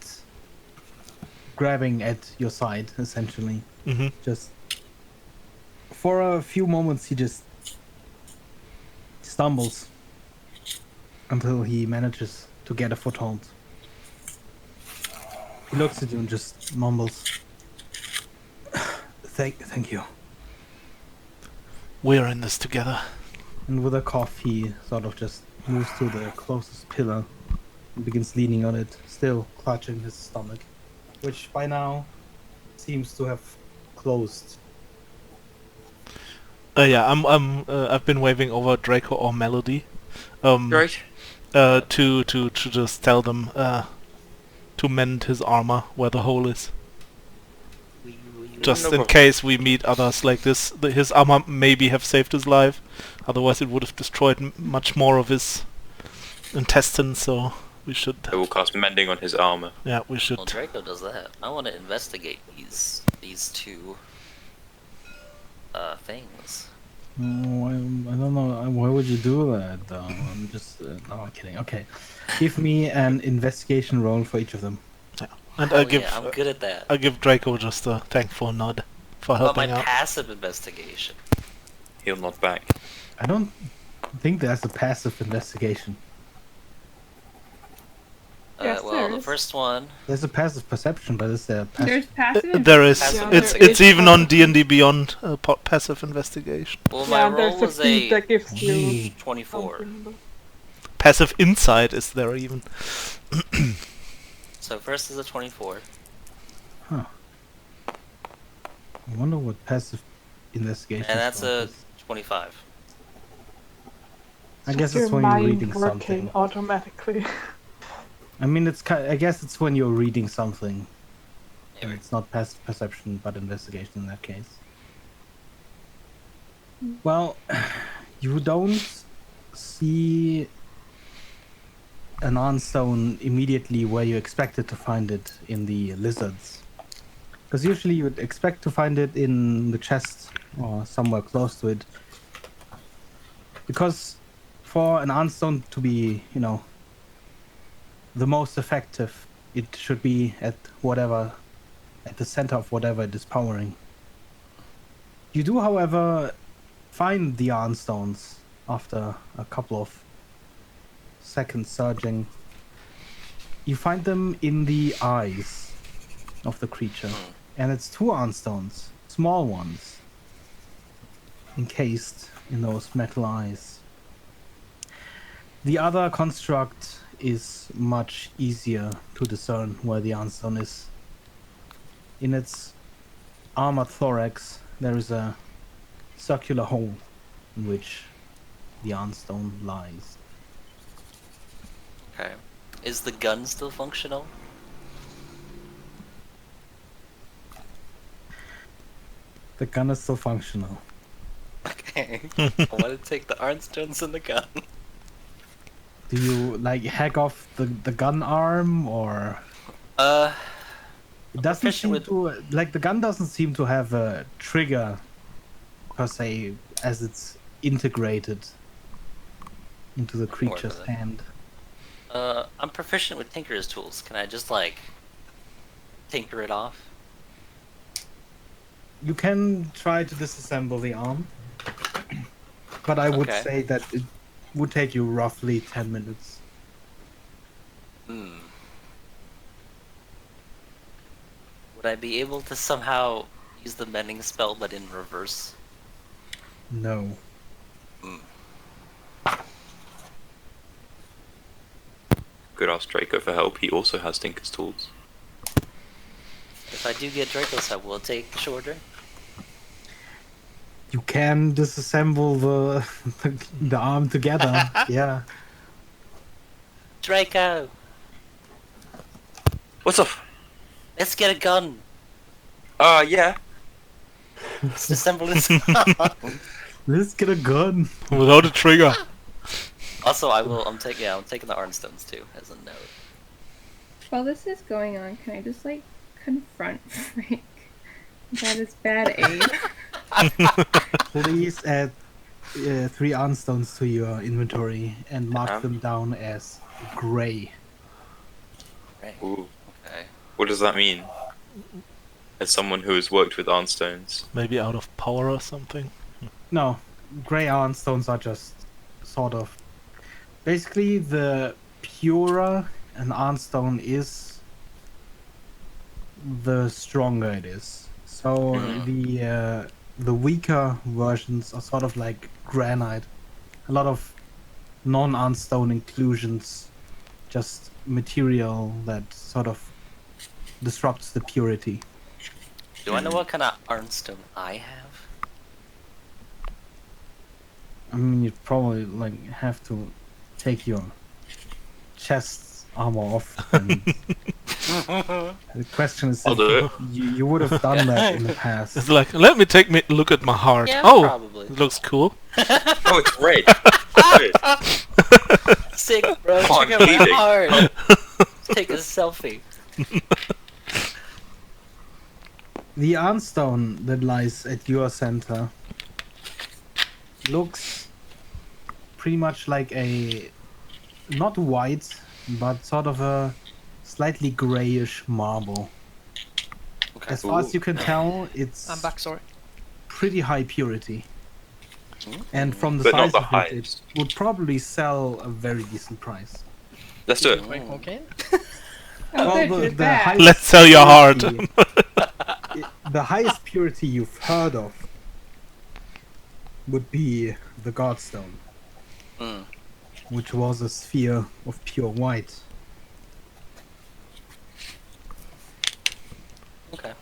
grabbing at your side, essentially. Mm-hmm. Just for a few moments he just stumbles until he manages to get a foothold. He looks at you and just mumbles, Thank you. We're in this together. And with a cough, he sort of just moves to the closest pillar and begins leaning on it, still clutching his stomach, which by now seems to have closed. Yeah, I've been waving over Draco or Melody. Right. To just tell them to mend his armor where the hole is. Just No in problem. case we meet others like this. His armor maybe have saved his life. Otherwise it would have destroyed much more of his intestines, so we should... I will cast mending on his armor. Yeah, we should... Well, Draco does that. I want to investigate these two things. No, I don't know. Why would you do that, though? I'm just... no, I'm kidding. Okay. Give me an investigation roll for each of them. And Oh, I'll give yeah, I'm good at that. I'll give Draco just a thankful nod for About my helping out. passive investigation. He'll nod back. I don't think there's a passive investigation. Yes, Well, there the is. first one. There's a passive perception, but is there a passive? There's passive. There is. Passive It's investigation. even on D&D Beyond passive investigation. Well, my Yeah, roll there's a was feat a that gives you 24. something. Passive insight is there even. So first is a 24. I wonder what passive investigation. And that's a is. 25. I guess Your it's when you're mind reading working something. automatically. I mean, I guess it's when you're reading something. Yeah, And it's not passive perception, but investigation in that case. Well, you don't see an Arnstone immediately where you expected to find it in the lizards. Because usually you would expect to find it in the chest or somewhere close to it. Because for an Arnstone to be, the most effective, it should be at the center of whatever it is powering. You do, however, find the Arnstones after a couple of seconds searching. You find them in the eyes of the creature. And it's 2 Arnstones, small ones, encased in those metal eyes. The other construct is much easier to discern where the Arnstone is. In its armored thorax, there is a circular hole in which the Arnstone lies. Okay. Is the gun still functional? The gun is still functional. Okay. I want to take the Arnstones and the gun. Do you hack off the gun arm, or it doesn't proficient seem with- to the gun doesn't seem to have a trigger per se as it's integrated into the creature's it. hand. I'm proficient with Tinker's tools. Can I just tinker it off? You can try to disassemble the arm, but I would Okay. say that it would take you roughly 10 minutes. Hmm. Would I be able to somehow use the mending spell but in reverse? No. Could ask Draco for help. He also has Tinker's tools. If I do get Draco's help, will it take shorter? You can disassemble the arm together. Yeah. Draco! What's up? Let's get a gun! Yeah. Let's disassemble this gun! Let's get a gun. Without a trigger. Also, I'm taking the Arnstones too, as a note. While this is going on, can I just confront Frank? That is bad aim. Please add 3 Arnstones to your inventory and mark Yeah. them down as gray. Right. Ooh. Okay. What does that mean? As someone who has worked with Arnstones. Maybe out of power or something. No, gray Arnstones are just sort of... Basically, the purer an Arnstone is, the stronger it is. So the weaker versions are sort of like granite. A lot of non-Arnstone inclusions, just material that sort of disrupts the purity. Do I know what kind of Arnstone I have? I mean, you'd probably have to take your chest armor off. And the question is, I'll if do it. you would have done that in the past. It's like, let me look at my heart. Yeah, Oh, probably. it looks cool. Oh, it's red. Good. Sick, bro. Oh, Check I'm out my bleeding. heart. Take a selfie. The Arnstone that lies at your center looks pretty much like a not white, but sort of a slightly grayish marble. As far as Ooh. you can tell, it's I'm back, sorry. pretty high purity. And from the But not size the of it, it highest. would probably sell a very decent price. Let's do it. Crack cocaine? I'm good with that. highest Let's sell your heart. purity- the highest purity you've heard of would be the Godstone, Mm. which was a sphere of pure white. Okay.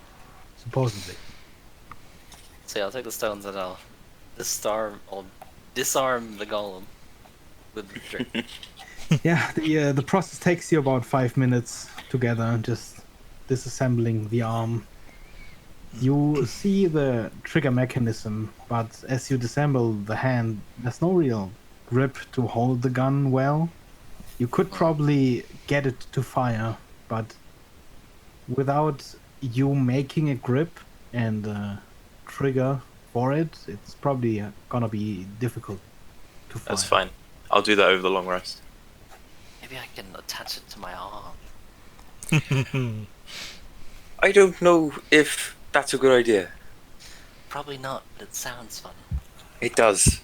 Supposedly. So yeah, I'll take the stones and I'll disarm the golem with the drink. Yeah, the process takes you about 5 minutes together, just disassembling the arm. You see the trigger mechanism, but as you disassemble the hand, there's no real grip to hold the gun well. You could probably get it to fire, but without you making a grip and a trigger for it, it's probably gonna be difficult to fire. That's fine. I'll do that over the long rest. Maybe I can attach it to my arm. I don't know if that's a good idea. Probably not, but it sounds fun. It does.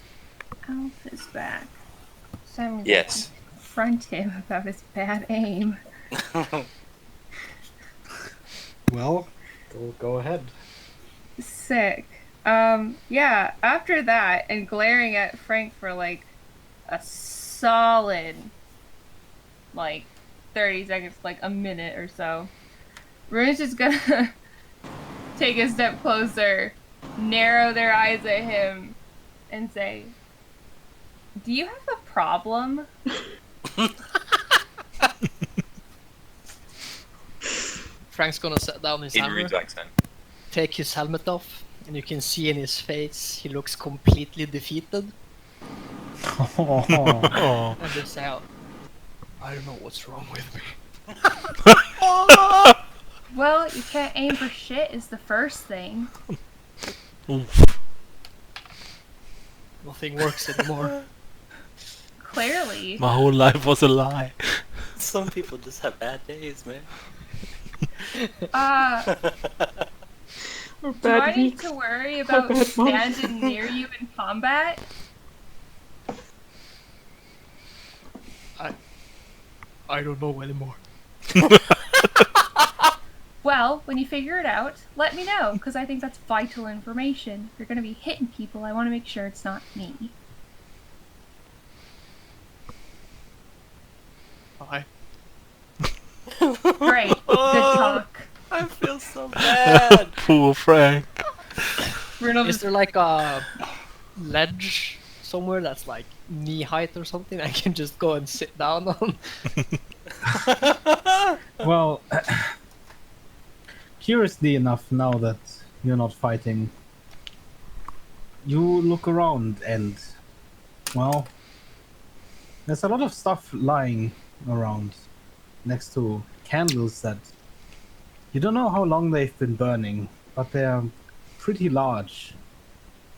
Alf is back. Simon Yes. confront him about his bad aim. Well, go ahead. Sick. Yeah, after that, and glaring at Frank for like a solid, like, 30 seconds, like a minute or so, Rune's just gonna take a step closer, narrow their eyes at him, and say, "Do you have a problem?" Frank's gonna set down his In hammer, Rude's accent. take his helmet off, and you can see in his face he looks completely defeated. Oh. And just say out, I don't know what's wrong with me. Well, you can't aim for shit is the first thing. Oof. Nothing works anymore. Clearly. My whole life was a lie. Some people just have bad days, man. Or Do I bad need weeks. to worry about bad months. standing near you in combat? I don't know anymore. Well, when you figure it out, let me know, because I think that's vital information. If you're going to be hitting people, I want to make sure it's not me. Bye. Great. Good talk. I feel so bad. Poor Frank. Rune Is there like a ledge somewhere that's like knee height or something I can just go and sit down on? Well, curiously enough, now that you're not fighting, you look around and, well, there's a lot of stuff lying around next to candles that you don't know how long they've been burning, but they're pretty large.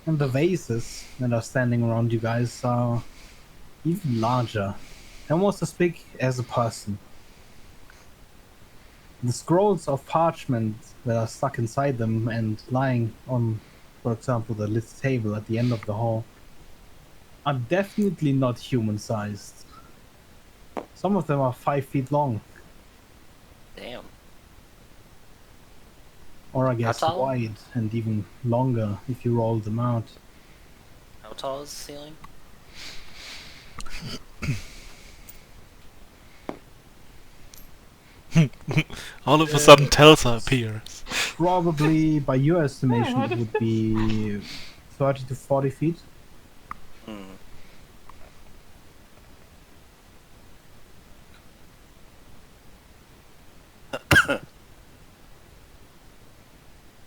And the vases that are standing around you guys are even larger, almost as big as a person. The scrolls of parchment that are stuck inside them and lying on, for example, the lit table at the end of the hall are definitely not human-sized. Some of them are 5 feet long, Damn. or I guess How tall? wide and even longer if you roll them out. How tall is the ceiling? All of a sudden, Telsa appears. Probably, by your estimation, how it did would be 30 to 40 feet. Hmm.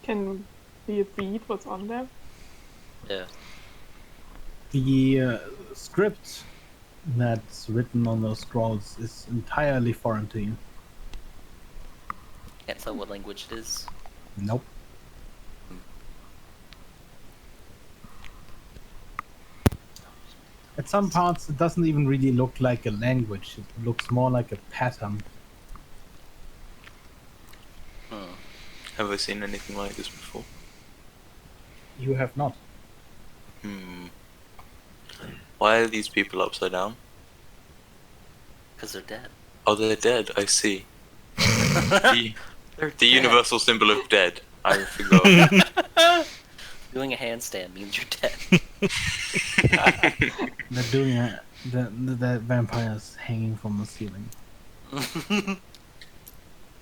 Can we read what's on there? Yeah. The script that's written on those scrolls is entirely foreign to you. Can't tell what language it is. Nope. At some parts, it doesn't even really look like a language. It looks more like a pattern. Hmm. Have I seen anything like this before? You have not. Why are these people upside down? Because they're dead. Oh, they're dead. I see. the They're the dead. universal symbol of dead. I forgot. Doing a handstand means you're dead. They're doing the vampires hanging from the ceiling.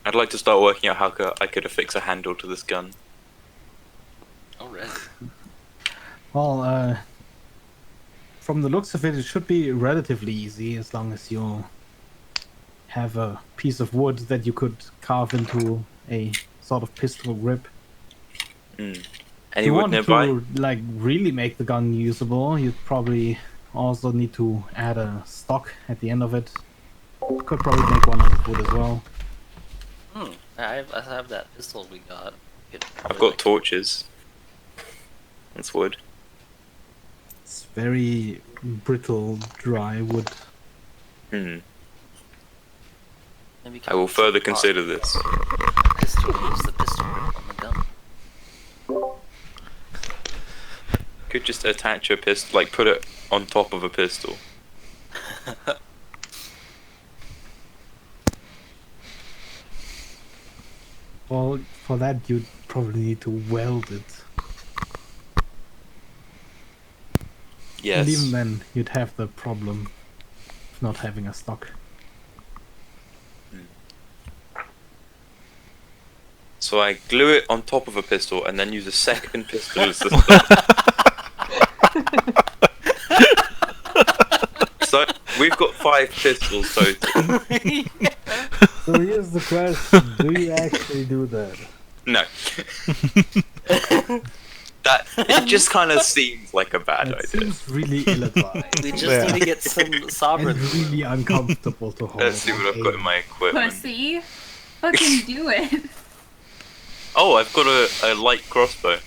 I'd like to start working out how I could affix a handle to this gun. Already. Well, from the looks of it, it should be relatively easy as long as you have a piece of wood that you could carve into a sort of pistol grip. If Any you wood wanted nearby? to like really make the gun usable, you'd probably also need to add a stock at the end of it. You could probably make one out of wood as well. I have that pistol we got. I've got torches. That's wood. It's very brittle, dry wood. Maybe I will further consider this. Pistol, use the pistol grip on the gun. Could just attach a pistol, like put it on top of a pistol. Well, for that you'd probably need to weld it. Yes. And even then, you'd have the problem of not having a stock. So I glue it on top of a pistol and then use a second pistol as the stock. So we've got 5 pistols total. So here's the question, do you actually do that? No. That it just kind of seems like a bad That idea. seems really ill-advised. We just need to get some And sovereign. really uncomfortable to hold. Let's see what I've got in my equipment. Pussy. Fucking do it. Oh, I've got a light crossbow.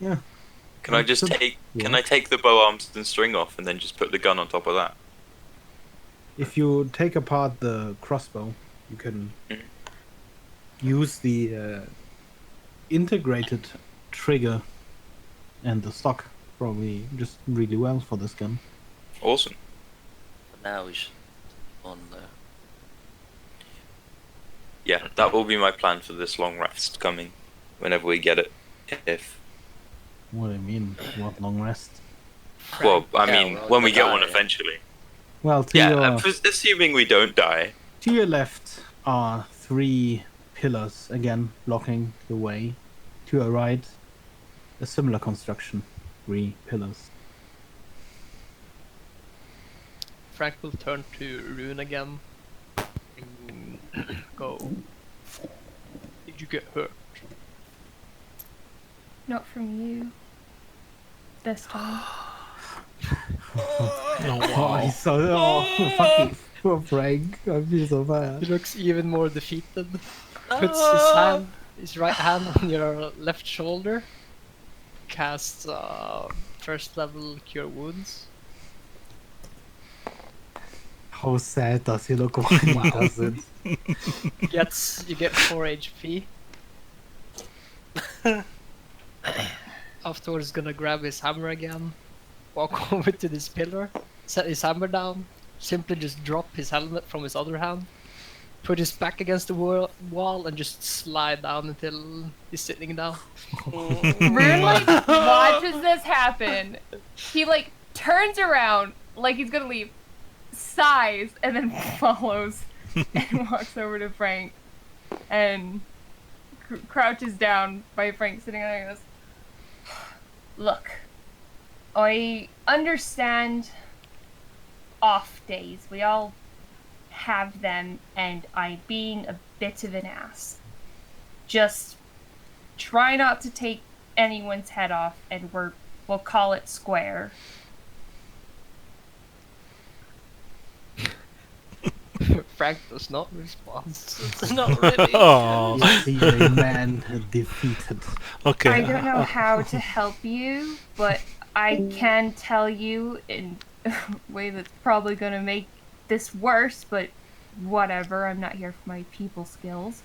Yeah. Can I just take? Can I take the bow arms and string off, and then just put the gun on top of that? If you take apart the crossbow, you can Mhm. use the integrated trigger and the stock probably just really well for this gun. Awesome. But now we should on the. Yeah, that will be my plan for this long rest coming, whenever we get it. If What do you mean? What long rest? well, I Yeah, mean, we're when we gonna get one die. eventually. Well, to Yeah, your assuming we don't die. to your left are 3 pillars again blocking the way. To your right, a similar construction, 3 pillars. Frank will turn to Rune again. Go. Did you get hurt? Not from you. This time. Oh, he's so fucking poor Frank. I feel so bad. He looks even more defeated. Puts his right hand on your left shoulder. Casts first level cure wounds. How sad does he look when he does it? You get 4 HP. Afterwards, gonna grab his hammer again, walk over to this pillar, set his hammer down, simply just drop his helmet from his other hand, put his back against the wall, and just slide down until he's sitting down. Rune like watches this happen. He like turns around like he's gonna leave, sighs, and then follows and walks over to Frank and crouches down by Frank sitting there and goes, "Look, I understand off days. We all have them, and I'm being a bit of an ass. Just try not to take anyone's head off, and we'll call it square." Frank does not respond. Not really. Oh, You see a man defeated. okay. I don't know how to help you, but I can tell you in a way that's probably going to make this worse, but whatever, I'm not here for my people skills.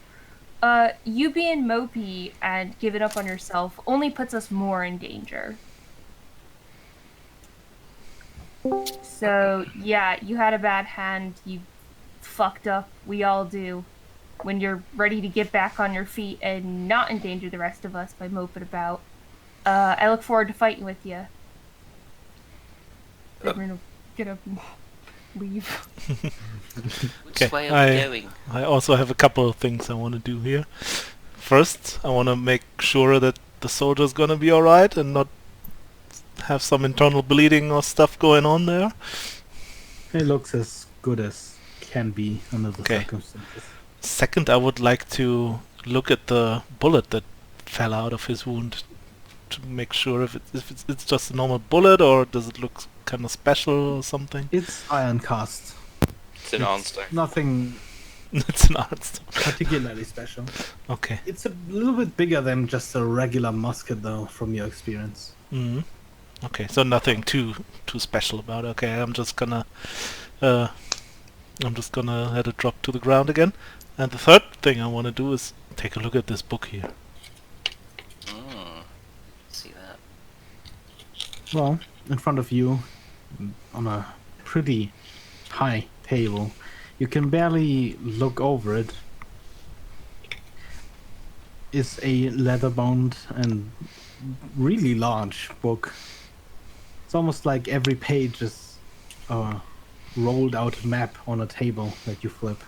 You being mopey and giving up on yourself only puts us more in danger. So, yeah, you had a bad hand. You fucked up. We all do. When you're ready to get back on your feet and not endanger the rest of us by moping about, I look forward to fighting with you. We're gonna get up and leave. Which way are we going? I also have a couple of things I want to do here. First, I want to make sure that the soldier's gonna be alright and not have some internal bleeding or stuff going on there. It looks as good as can be under the Okay. circumstances. Second, I would like to look at the bullet that fell out of his wound to make sure if it's just a normal bullet or does it look kind of special or something. It's iron cast. It's an ironstone. Nothing It's an art. particularly special. Okay. It's a little bit bigger than just a regular musket, though, from your experience. Mm-hmm. Okay, so nothing too special about it. Okay, I'm just gonna let it drop to the ground again. And the third thing I want to do is take a look at this book here. See that? Well, in front of you, on a pretty high table, you can barely look over it, is a leather-bound and really large book. It's almost like every page is a rolled-out map on a table that you flip.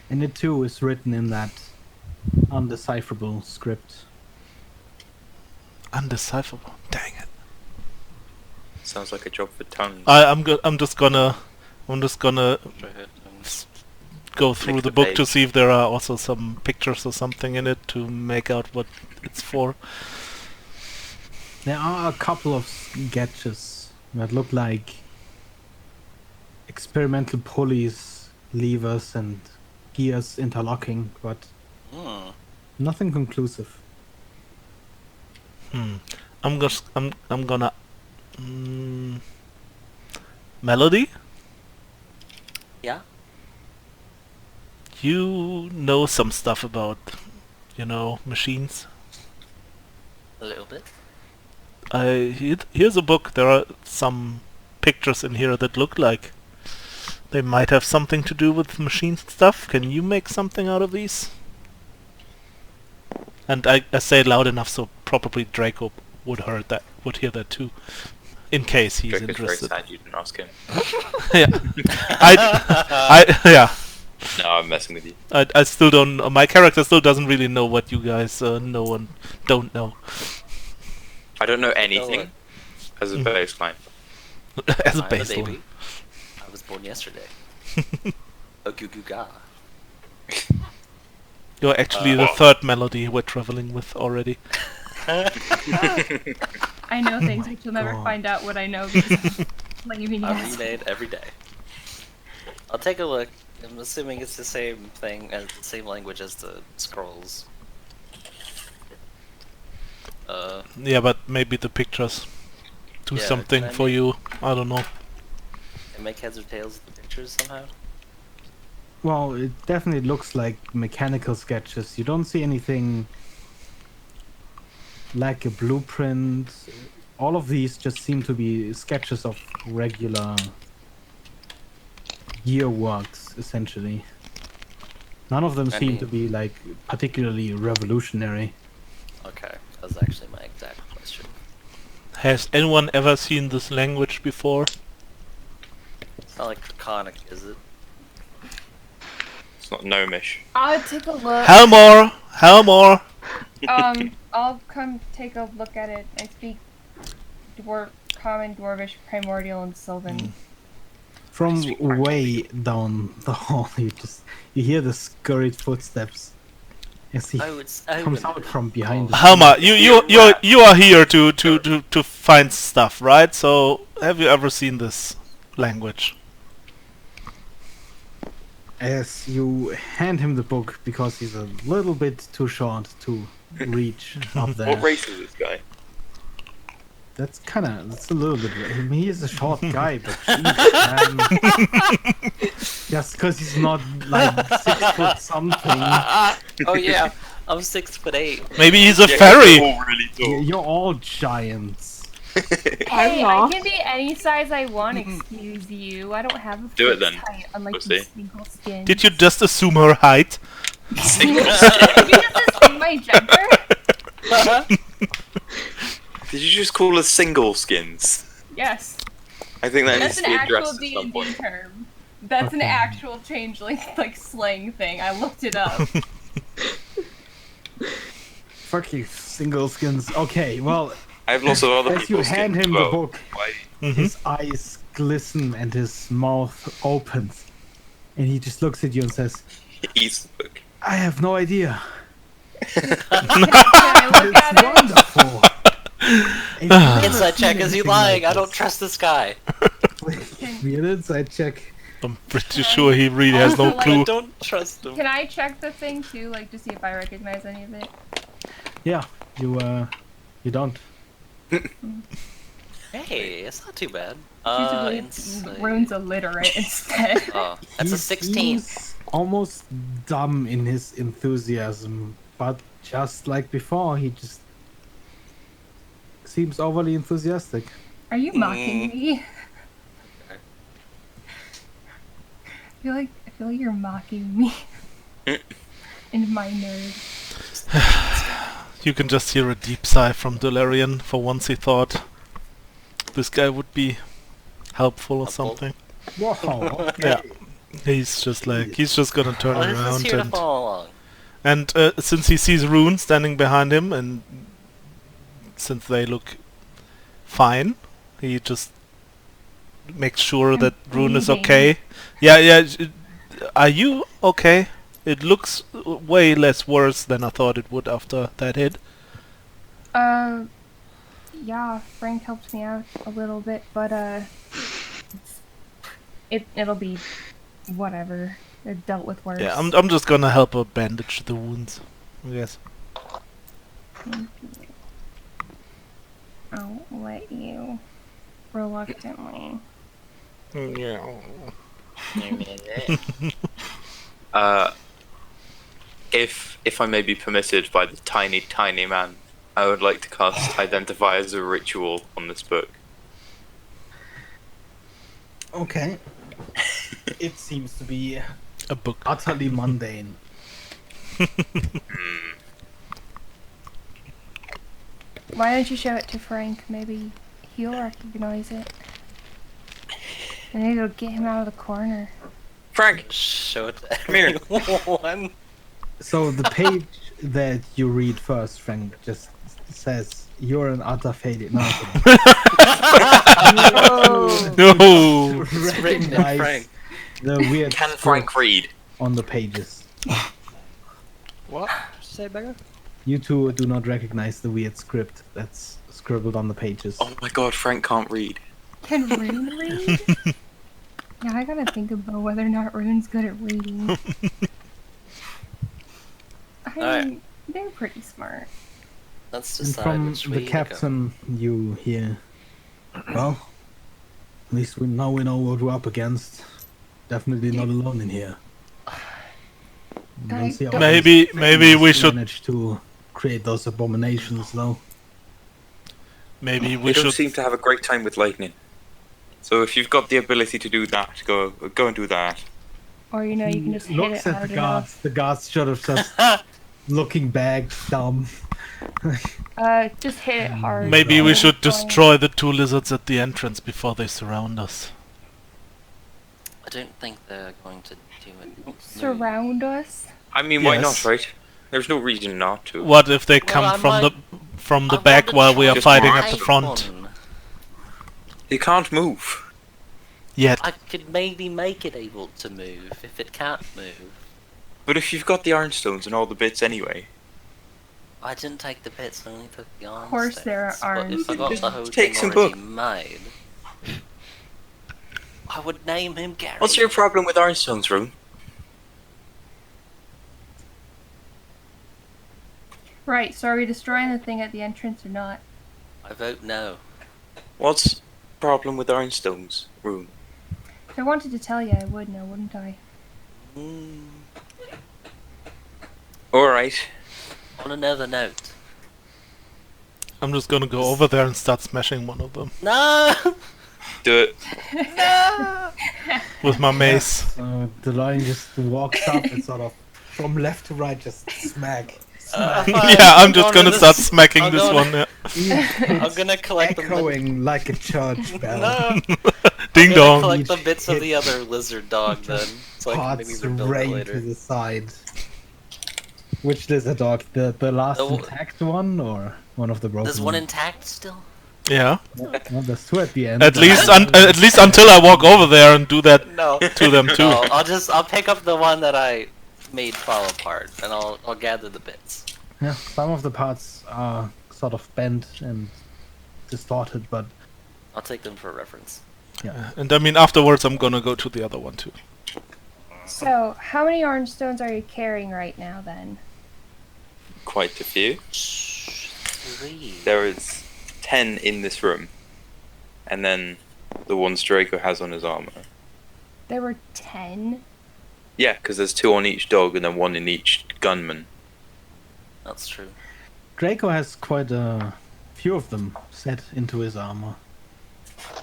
And it too is written in that undecipherable script. Undecipherable. Dang it. Sounds like a job for tongues. I'm just gonna Try it. go through Flick the the book to page. see if there are also some pictures or something in it to make out what it's for. There are a couple of sketches that look like experimental pulleys, levers, and gears interlocking, but nothing conclusive. I'm gonna Melody? Yeah? You know some stuff about, machines. A little bit. Here's a book. There are some pictures in here that look like they might have something to do with machine stuff. Can you make something out of these? And I say it loud enough so probably Draco would hear that too, in case he's Draco's very interested. sad you didn't ask him. Yeah, yeah. No, I'm messing with you. I still don't. My character still doesn't really know what you guys know and don't know. I don't know anything as a baseline. As a I'm a baseline. baby. I was born yesterday. A goo goo ga. You're actually the third Melody we're traveling with already. I know things, but you'll never God. find out what I know because I'm blaming I you. read every day. I'll take a look. I'm assuming it's the same thing as the same language as the scrolls. Yeah, but maybe the pictures do Yeah, something can I for make- you. I don't know. And make heads or tails of the pictures somehow. Well, it definitely looks like mechanical sketches. You don't see anything like a blueprint. All of these just seem to be sketches of regular gear works, essentially. None of them I seem mean- to be like particularly revolutionary. Okay, that was actually my exact question. Has anyone ever seen this language before? It's not like draconic, is it? It's not gnomish. I'll take a look. Helmore! I'll come take a look at it. I speak Common, Dwarvish, Primordial, and Sylvan. From speak way down the hall, you hear the scurried footsteps as he comes out from behind. the Helma, you are here to find stuff, right? So have you ever seen this language? As you hand him the book because he's a little bit too short to reach up there. What race is this guy? That's a little bit. I mean, he is a short guy, but jeez, man. Just because he's not like 6 foot something, Oh yeah, I'm 6'8". Maybe he's a Yeah, fairy. they're all really tall. you're all giants. Hey, I not. can be any size I want, excuse you. I don't have a Do it fixed then, height, unlike pussy. these single skins. Did you just assume her height? Single Did you just assume my gender? Did you just call us single skins? Yes. I think that That's needs an to be actual addressed at some D&D point. term. That's an Okay. actual changeling, like, slang thing. I looked it up. Fuck you, single skins. Okay, well, I have lots of other as you people's hand skins him as the well. book, Why? his eyes glisten and his mouth opens, and he just looks at you and says, He's the book. "I have no idea. Can I look It's at it? wonderful." I've never Inside check, seen is he anything lying? like I don't this. trust this guy. Give me an inside check. I'm pretty sure he really has no Also, like, clue. I don't trust him. Can I check the thing too, like, to see if I recognize any of it? Yeah, you don't. Hey, it's not too bad. Usually Insight. runes illiterate instead. Oh, that's a He 16. seems almost dumb in his enthusiasm, but just like before, he just seems overly enthusiastic. Are you mocking me? Okay. I feel like you're mocking me. And my nerd. You can just hear a deep sigh from Delarian. For once he thought this guy would be helpful or Helpful. something. Whoa. Yeah. He's just like, he's just gonna turn Well, this is around here to and... follow along. And since he sees Rune standing behind him, and since they look fine, he just makes sure that Rune is breathing. okay. Yeah. Are you okay? It looks way less worse than I thought it would after that hit. Yeah, Frank helped me out a little bit, but, it'll be whatever. It dealt with worse. Yeah, I'm just gonna help her bandage the wounds, I guess. Thank you. I'll let you. Reluctantly. Yeah. If I may be permitted by the tiny man, I would like to cast Identify as a ritual on this book. Okay. It seems to be A book. utterly mundane. Why don't you show it to Frank? Maybe he'll recognize it. And it'll get him out of the corner. Frank, Show it to Come here. everyone. So the page that you read first, Frank, just says you're an utter failure. No. Oh. No! It's written in Recognize Frank. the weird can script Frank read? on the pages. What? Say it back. You two do not recognize the weird script that's scribbled on the pages. Oh my god, Frank can't read. Can Rune read? Yeah, I gotta think about whether or not Rune's good at reading. I mean, Alright. they're pretty smart. Let's And decide from which way the to go. captain, you hear, well, at least we know what we're up against. Definitely not alone in here. I see how don't- Maybe we should manage to create those abominations, though. maybe we We don't should seem to have a great time with lightning. So if you've got the ability to do that, go and do that. Or, you know, you can just hit Looks it at hard the guards. enough. The guards sort of just looking back, dumb. Just hit it hard. maybe and we then should go. destroy the two lizards at the entrance before they surround us. I don't think they're going to do it. Surround us? I mean, why Yes. not, right? There's no reason not to. What if they Well, come I from the I back wanna while we are Just fighting march at the try front? one. They can't move. Yet. I could maybe make it able to move if it can't move. But if you've got the ironstones and all the bits anyway, I didn't take the bits, I only took the arms. Of course there are But if I arms. got Just the whole take thing some already book. made, I would name him Gary. what's your problem with ironstones, Rune? Right, so are we destroying the thing at the entrance or not? I vote no. What's the problem with Ironstone's room? If I wanted to tell you, I would know, wouldn't I? Mm. Alright. On another note. I'm just gonna go over there and start smashing one of them No! Do it. with my mace. So the lion just walks up and sort of from left to right just smack. Smack. Yeah, I'm just going gonna to start this- smacking I'm this going- one. Yeah. I'm gonna collect the Echoing like a church bell. No! Ding I'm gonna dong. collect the Each bits of hit the other lizard dog then, so I can maybe Parts rebuild it rain to later. the side. Which lizard dog? The last The- intact one or one of the broken There's one ones? intact still? Yeah. Well, there's two at the end. At least until I walk over there and do that No. to them too. No, I'll pick up the one that I made fall apart, and I'll gather the bits. Yeah, some of the parts are sort of bent and distorted, but I'll take them for reference. And I mean, afterwards I'm gonna go to the other one too. So, how many orange stones are you carrying right now, then? Quite a few. 3. There is 10 in this room. And then the ones Draco has on his armor. There were 10? Yeah, because there's 2 on each dog and then 1 in each gunman. That's true. Draco has quite a few of them set into his armor.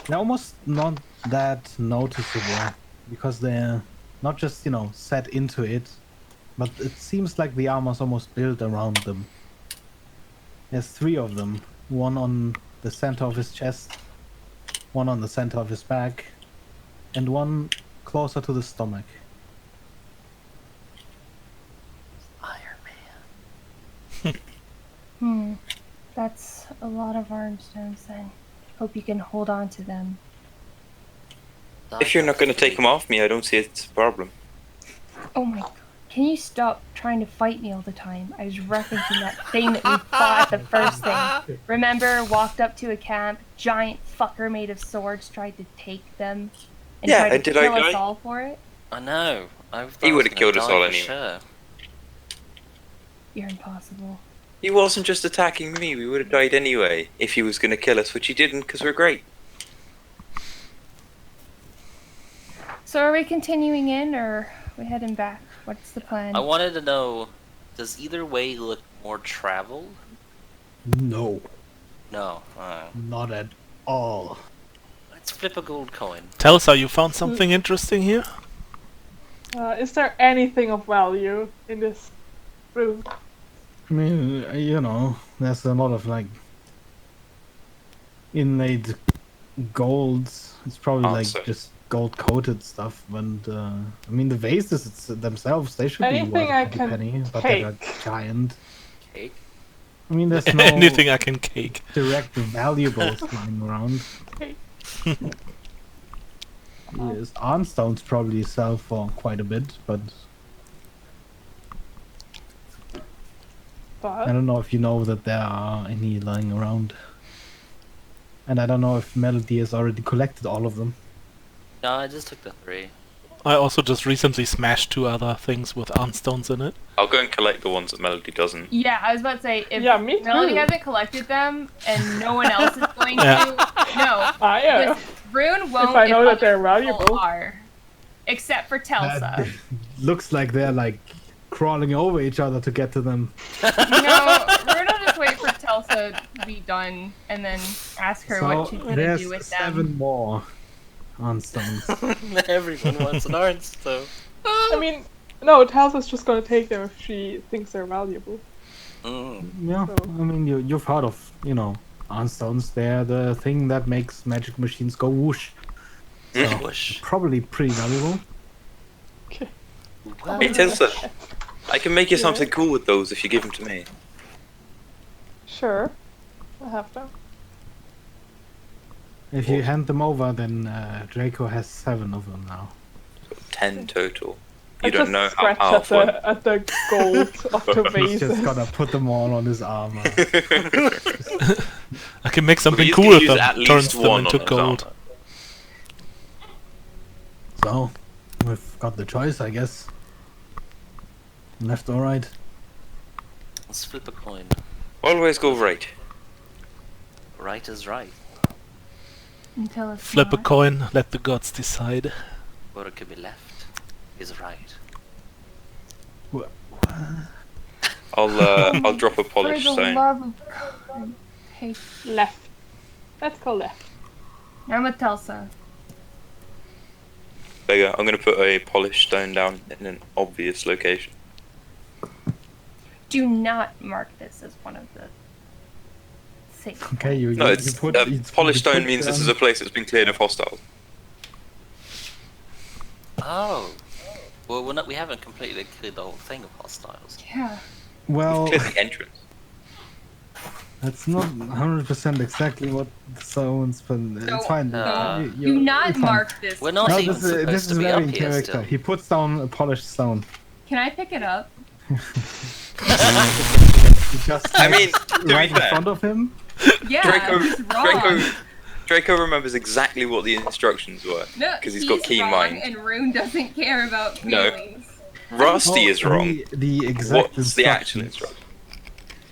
They're almost not that noticeable because they're not just, set into it, but it seems like the armor's almost built around them. There's 3 of them. One on the center of his chest, one on the center of his back, and one closer to the stomach. Iron Man. That's a lot of orange stones, then. Hope you can hold on to them. If you're not going to take them off me, I don't see it's a problem. Oh my god. Can you stop trying to fight me all the time? I was referencing that thing that we fought the first thing. Remember, walked up to a camp, giant fucker made of swords tried to take them, and Yeah, tried to and did I kill us die? all for it? I know. I thought He I was would've gonna killed us die all for anyway. Sure. You're impossible. He wasn't just attacking me, we would have died anyway if he was going to kill us, which he didn't because we're great. So are we continuing in, or are we heading back? What's the plan? I wanted to know, does either way look more traveled? No, No. not at all. Let's flip a gold coin. Telsa, you found something interesting here? Is there anything of value in this room? I mean, there's a lot of inlaid golds. It's probably Answer. just gold coated stuff. And I mean, the vases themselves, they should Anything be worth I a can penny, but they're take. giant. Cake? I mean, there's no Anything I can cake. direct valuables lying around. Okay. Yes, Armstones probably sell for quite a bit, but I But don't know if you know that there are any lying around. And I don't know if Melody has already collected all of them. No, I just took the 3. I also just recently smashed 2 other things with Arnstones in it. I'll go and collect the ones that Melody doesn't. Yeah, I was about to say, if Yeah, me Melody too. hasn't collected them, and no one else is going Yeah. to, no. I am. Because Rune won't If I know that other they're people valuable. are. Except for Telsa. Looks like they're crawling over each other to get to them. No, Rune will just wait for Telsa to be done, and then ask her what she's gonna there's do with 7 them. more Armstones. Everyone wants an orange, so. I mean, no, Telsa's just gonna take them if she thinks they're valuable. Yeah, So- I mean, you've heard of, Armstones. They're the thing that makes magic machines go whoosh. So, Whoosh. probably pretty valuable. Okay. Hey, Tilsa, I can make you something cool with those if you give them to me. Sure. I have them. If you hand them over, then Draco has 7 of them now. 10 total. I You don't just know how scratch powerful. at the gold of the He's just vases. gonna put them all on his armor. I can make something He's cool gonna with use them. at Turns least them one into on his gold. armor. So, we've got the choice, I guess. Left or right? Let's flip a coin. Always go right. Right is right. Until it's Flip a not. coin, let the gods decide. What could be left is right. I'll drop a For polished the stone. love of God. Hey, Left. Let's go left. I'm with Telsa. Bigger. I'm gonna put a polished stone down in an obvious location. Do not mark this as one of the safe. Okay, you No, it's put polished you stone put means this down- is a place that's been cleared of hostiles. Oh. Well, we haven't completely cleared the whole thing of hostiles. Yeah. Well, Clear the entrance. that's not 100% exactly what the zones, but it's fine. No. You- Do not it's fine. mark this. We're not No, even this is, supposed this to is be very up in here character. still. He puts down a polished stone. Can I pick it up? You just I mean, to be right in fair, front of him. Yeah, he's wrong. Draco remembers exactly what the instructions were. No, 'cause he's got keen wrong, mind. and Rune doesn't care about No. feelings. Rusty is wrong. The exact What's the actual instructions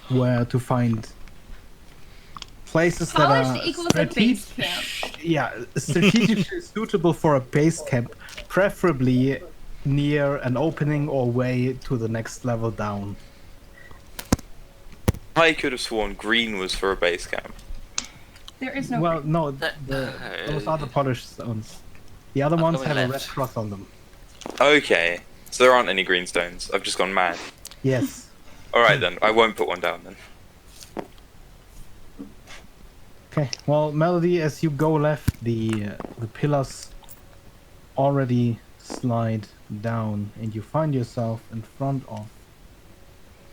instruction? were to find places that Polished are equals a base camp. Yeah, strategically suitable for a base camp, preferably near an opening or way to the next level down. I could have sworn green was for a base camp. There is no. Well, no, Uh, those are the polished stones. The other I'm ones going have a red left. cross on them. Okay, so there aren't any green stones. I've just gone mad. Yes. Alright then, I won't put one down then. Okay. Well, Melody, as you go left, the pillars already slide down, and you find yourself in front of